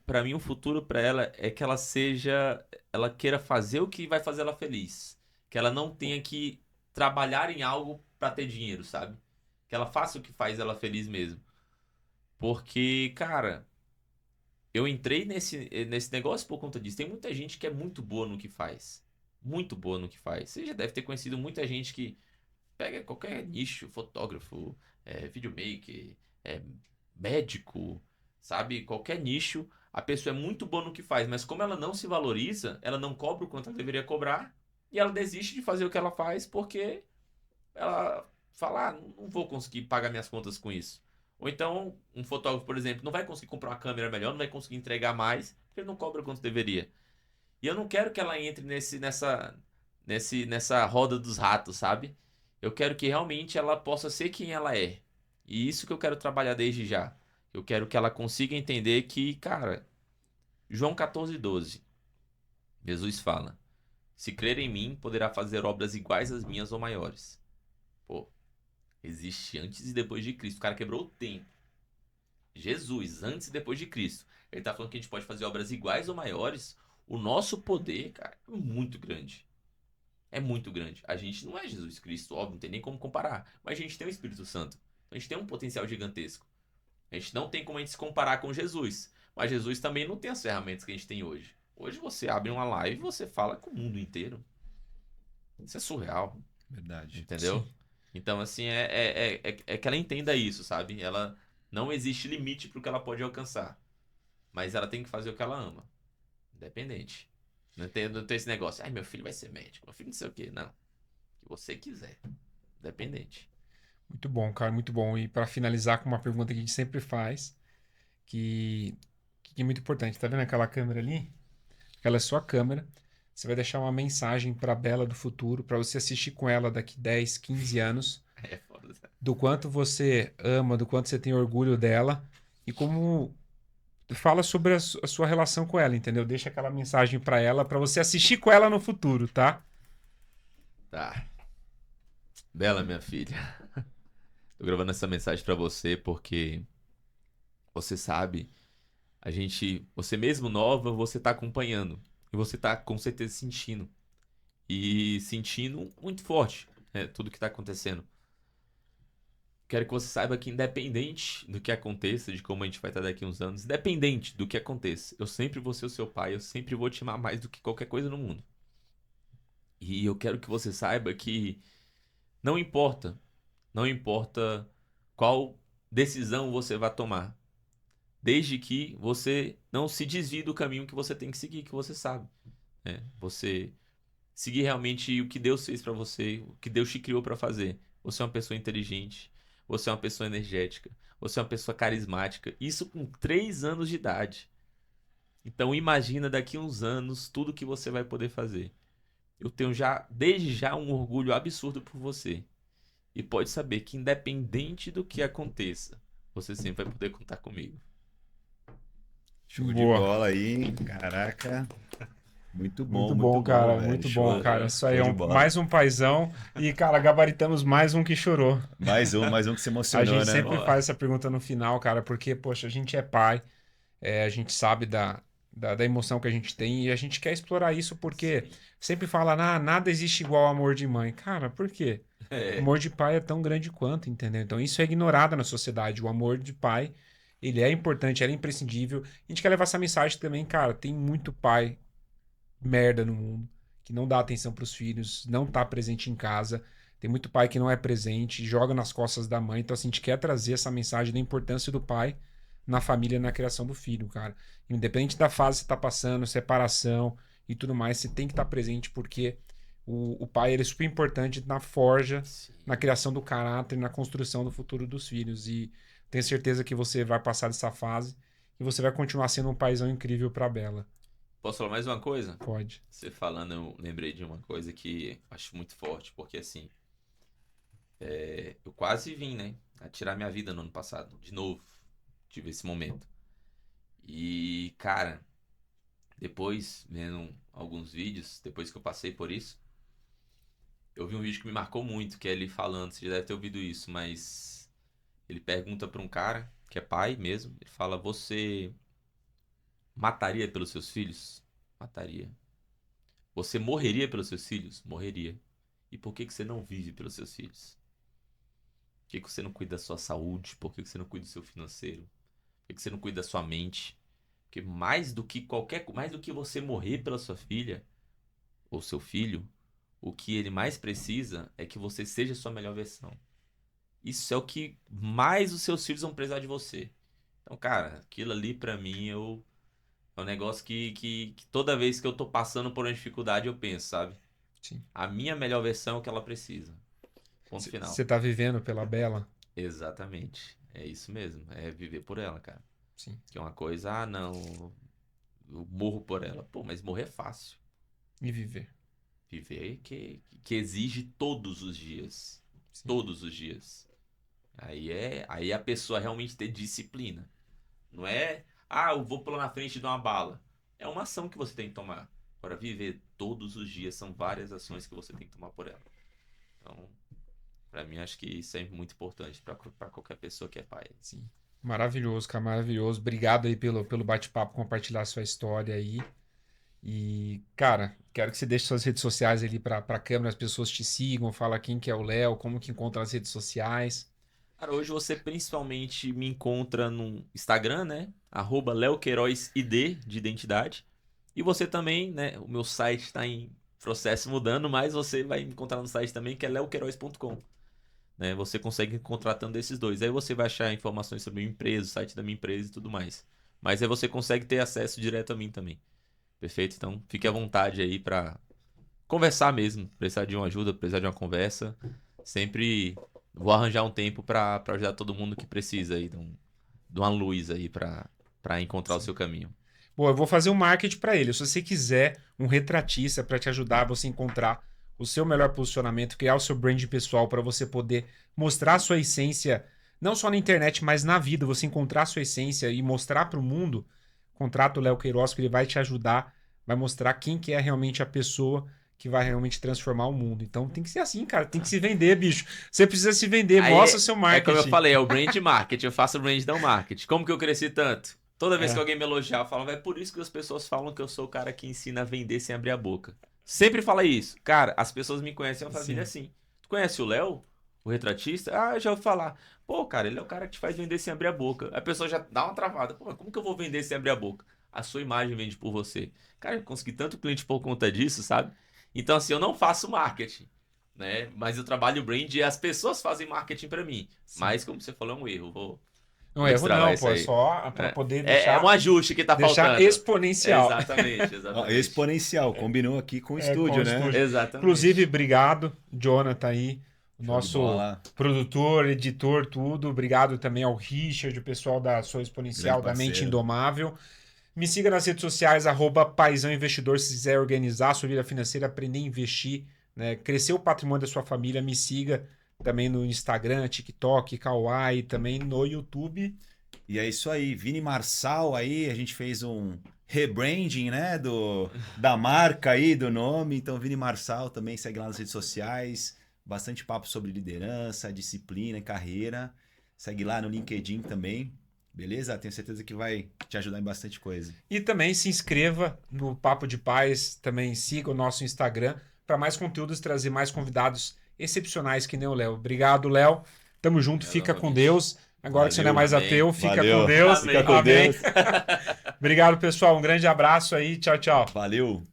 para mim, o futuro para ela é que ela seja, ela queira fazer o que vai fazer ela feliz, que ela não tenha que trabalhar em algo para ter dinheiro, sabe? Que ela faça o que faz ela feliz mesmo. Porque, cara, eu entrei nesse negócio por conta disso. Tem muita gente que é muito boa no que faz, muito boa no que faz. Você já deve ter conhecido muita gente que pega qualquer nicho, fotógrafo, videomaker, é, médico, sabe? Qualquer nicho, a pessoa é muito boa no que faz, mas como ela não se valoriza, ela não cobra o quanto ela deveria cobrar e ela desiste de fazer o que ela faz porque ela fala, não vou conseguir pagar minhas contas com isso. Ou então, um fotógrafo, por exemplo, não vai conseguir comprar uma câmera melhor, não vai conseguir entregar mais, porque ele não cobra o quanto deveria. E eu não quero que ela entre nessa roda dos ratos, sabe? Eu quero que realmente ela possa ser quem ela é. E isso que eu quero trabalhar desde já. Eu quero que ela consiga entender que, cara, João 14:12, Jesus fala: Se crer em mim, poderá fazer obras iguais às minhas ou maiores. Pô, existe antes e depois de Cristo. O cara quebrou o tempo. Jesus, antes e depois de Cristo. Ele tá falando que a gente pode fazer obras iguais ou maiores. O nosso poder, cara, é muito grande. É muito grande. A gente não é Jesus Cristo, óbvio, não tem nem como comparar. Mas a gente tem o Espírito Santo. A gente tem um potencial gigantesco. A gente não tem como a gente se comparar com Jesus. Mas Jesus também não tem as ferramentas que a gente tem hoje. Hoje você abre uma live e você fala com o mundo inteiro. Isso é surreal, Verdade. entendeu? Sim. Então, assim, é que ela entenda isso, sabe? Ela não existe limite pro que ela pode alcançar. Mas ela tem que fazer o que ela ama. Independente. Não tem esse negócio. Ai, meu filho vai ser médico. Meu filho não sei o quê. Não. O que você quiser. Independente. Muito bom, cara, muito bom. E para finalizar com uma pergunta que a gente sempre faz, que, que é muito importante. Tá vendo aquela câmera ali? Aquela é sua câmera. Você vai deixar uma mensagem para a Bela do futuro, para você assistir com ela daqui 10, 15 anos, É foda. do quanto você ama, do quanto você tem orgulho dela e como fala sobre a sua relação com ela, entendeu? Deixa aquela mensagem para ela, para você assistir com ela no futuro, tá? Tá. Bela, minha filha. Tô gravando essa mensagem pra você porque você sabe, você mesmo nova, você tá acompanhando. E você tá com certeza sentindo. E sentindo muito forte, né, tudo que tá acontecendo. Quero que você saiba que independente do que aconteça, de como a gente vai estar daqui uns anos, independente do que aconteça, eu sempre vou ser o seu pai, eu sempre vou te amar mais do que qualquer coisa no mundo. E eu quero que você saiba que não importa, não importa qual decisão você vai tomar, desde que você não se desvie do caminho que você tem que seguir, que você sabe, né? Você seguir realmente o que Deus fez pra você, o que Deus te criou pra fazer. Você é uma pessoa inteligente, você é uma pessoa energética, você é uma pessoa carismática. Isso com 3 anos de idade. Então imagina daqui a uns anos tudo que você vai poder fazer. Eu tenho já, desde já, um orgulho absurdo por você. E pode saber que independente do que aconteça, você sempre vai poder contar comigo. Show de Boa. bola aí. Caraca. Muito Muito bom, cara. velho. Muito Show, bom, cara. Isso aí show é de bola. mais um paizão. E, cara, gabaritamos mais um que chorou. Mais um que se A emocionou, gente né? sempre Ó. faz essa pergunta no final, cara, porque, poxa, a gente é pai, a gente sabe da emoção que a gente tem e a gente quer explorar isso porque sempre fala, nada existe igual ao amor de mãe. Cara, por quê? O É, amor de pai é tão grande quanto, entendeu? Então isso é ignorado na sociedade. O amor de pai, ele é importante, ele é imprescindível. A gente quer levar essa mensagem também, cara. Tem muito pai merda no mundo que não dá atenção pros filhos, não tá presente em casa. Tem muito pai que não é presente, joga nas costas da mãe. Então, assim, a gente quer trazer essa mensagem da importância do pai na família, na criação do filho, cara. Independente da fase que você tá passando, separação e tudo mais, você tem que estar presente porque o pai ele é super importante na forja, sim. na criação do caráter, na construção do futuro dos filhos. E tenho certeza que você vai passar dessa fase e você vai continuar sendo um paizão incrível pra Bela. Posso falar mais uma coisa? Pode. Você falando, eu lembrei de uma coisa que acho muito forte, porque assim, eu quase vim, né, a tirar minha vida no ano passado, de novo, tive esse momento. E, cara, depois, vendo alguns vídeos, depois que eu passei por isso, eu vi um vídeo que me marcou muito, que é ele falando, você já deve ter ouvido isso, mas ele pergunta pra um cara, que é pai mesmo, ele fala, você mataria pelos seus filhos? Mataria. Você morreria pelos seus filhos? Morreria. E por que que você não vive pelos seus filhos? Por que que você não cuida da sua saúde? Por que que você não cuida do seu financeiro? Por que que você não cuida da sua mente? Porque mais do que você morrer pela sua filha ou seu filho, o que ele mais precisa é que você seja a sua melhor versão. Isso é o que mais os seus filhos vão precisar de você. Então, cara, aquilo ali pra mim é um negócio que toda vez que eu tô passando por uma dificuldade eu penso, sabe? Sim. A minha melhor versão é o que ela precisa. Ponto final. Você tá vivendo pela Bela? Exatamente. É isso mesmo. É viver por ela, cara. Sim. Que é uma coisa, não, eu morro por ela. Pô, mas morrer é fácil. E viver. Viver que exige todos os dias. Sim. Todos os dias. Aí a pessoa realmente ter disciplina. Não é, eu vou pular na frente de uma bala. É uma ação que você tem que tomar. Agora, viver todos os dias são várias ações que você tem que tomar por ela. Então, pra mim, acho que isso é muito importante pra qualquer pessoa que é pai. Sim. Maravilhoso, cara, maravilhoso. Obrigado aí pelo bate-papo, compartilhar sua história aí. E, cara, quero que você deixe suas redes sociais ali pra câmera, as pessoas te sigam, fala quem que é o Léo, como que encontra as redes sociais. Cara, hoje você principalmente me encontra no Instagram, né? @LeoQueirozID, de identidade. E você também, né? O meu site está em processo mudando, mas você vai me encontrar no site também, que é leoqueiroz.com. Né? Você consegue encontrar tanto desses dois. Aí você vai achar informações sobre a minha empresa, o site da minha empresa e tudo mais. Mas aí você consegue ter acesso direto a mim também. Perfeito? Então, fique à vontade aí para conversar mesmo. Precisar de uma ajuda, precisar de uma conversa. Sempre vou arranjar um tempo para ajudar todo mundo que precisa aí de uma luz aí para encontrar o seu caminho. Bom, eu vou fazer um marketing para ele. Se você quiser um retratista para te ajudar a você encontrar o seu melhor posicionamento, criar o seu brand pessoal para você poder mostrar a sua essência, não só na internet, mas na vida, você encontrar a sua essência e mostrar para o mundo, contrata o Léo Queiroz, que ele vai te ajudar, vai mostrar quem que é realmente a pessoa que vai realmente transformar o mundo. Então tem que ser assim, cara, tem que se vender, bicho. Você precisa se vender, Aí mostra o seu É marketing. como eu falei, é o brand marketing. Eu faço o brand não marketing. Como que eu cresci tanto? Toda vez É. que alguém me elogiar, eu falo, é por isso que as pessoas falam que eu sou o cara que ensina a vender sem abrir a boca. Sempre fala isso. Cara, as pessoas me conhecem, uma família assim. Tu conhece o Léo? O retratista? Ah, eu já ouvi falar. Pô, cara, ele é o cara que te faz vender sem abrir a boca. A pessoa já dá uma travada. Pô, mas como que eu vou vender sem abrir a boca? A sua imagem vende por você. Cara, eu consegui tanto cliente por conta disso, sabe? Então, assim, eu não faço marketing, né? Mas eu trabalho brand e as pessoas fazem marketing pra mim. Mas, como você falou, é um erro. Não erro destravar não, isso pô, é aí. só para É, poder é um ajuste que tá deixar faltando. exponencial. Exatamente, Ó, exatamente. exponencial, combinou aqui com o Com estúdio, o né? estúdio. Exatamente. Inclusive, obrigado, Jonathan aí, o Show de nosso bola. produtor, editor, tudo. Obrigado também ao Richard, o pessoal da Sou Exponencial, Grande da Mente parceiro. Indomável. Me siga nas redes sociais, @paizão investidor, se quiser organizar a sua vida financeira, aprender a investir, né? Crescer o patrimônio da sua família, me siga também no Instagram, TikTok, Kawaii, também no YouTube. E é isso aí, Vini Marçal aí, a gente fez um rebranding, né, da marca aí, do nome. Então, Vini Marçal também segue lá nas redes sociais. Bastante papo sobre liderança, disciplina e carreira. Segue lá no LinkedIn também. Beleza? Tenho certeza que vai te ajudar em bastante coisa. E também se inscreva no Papo de Paz, também siga o nosso Instagram para mais conteúdos, trazer mais convidados excepcionais que nem o Léo. Obrigado, Léo. Tamo junto, fica com Deus. Agora que você não é mais Amém. ateu, fica Valeu. com Deus. Fica com Amém. Deus. Obrigado, pessoal. Um grande abraço aí. Tchau, tchau. Valeu!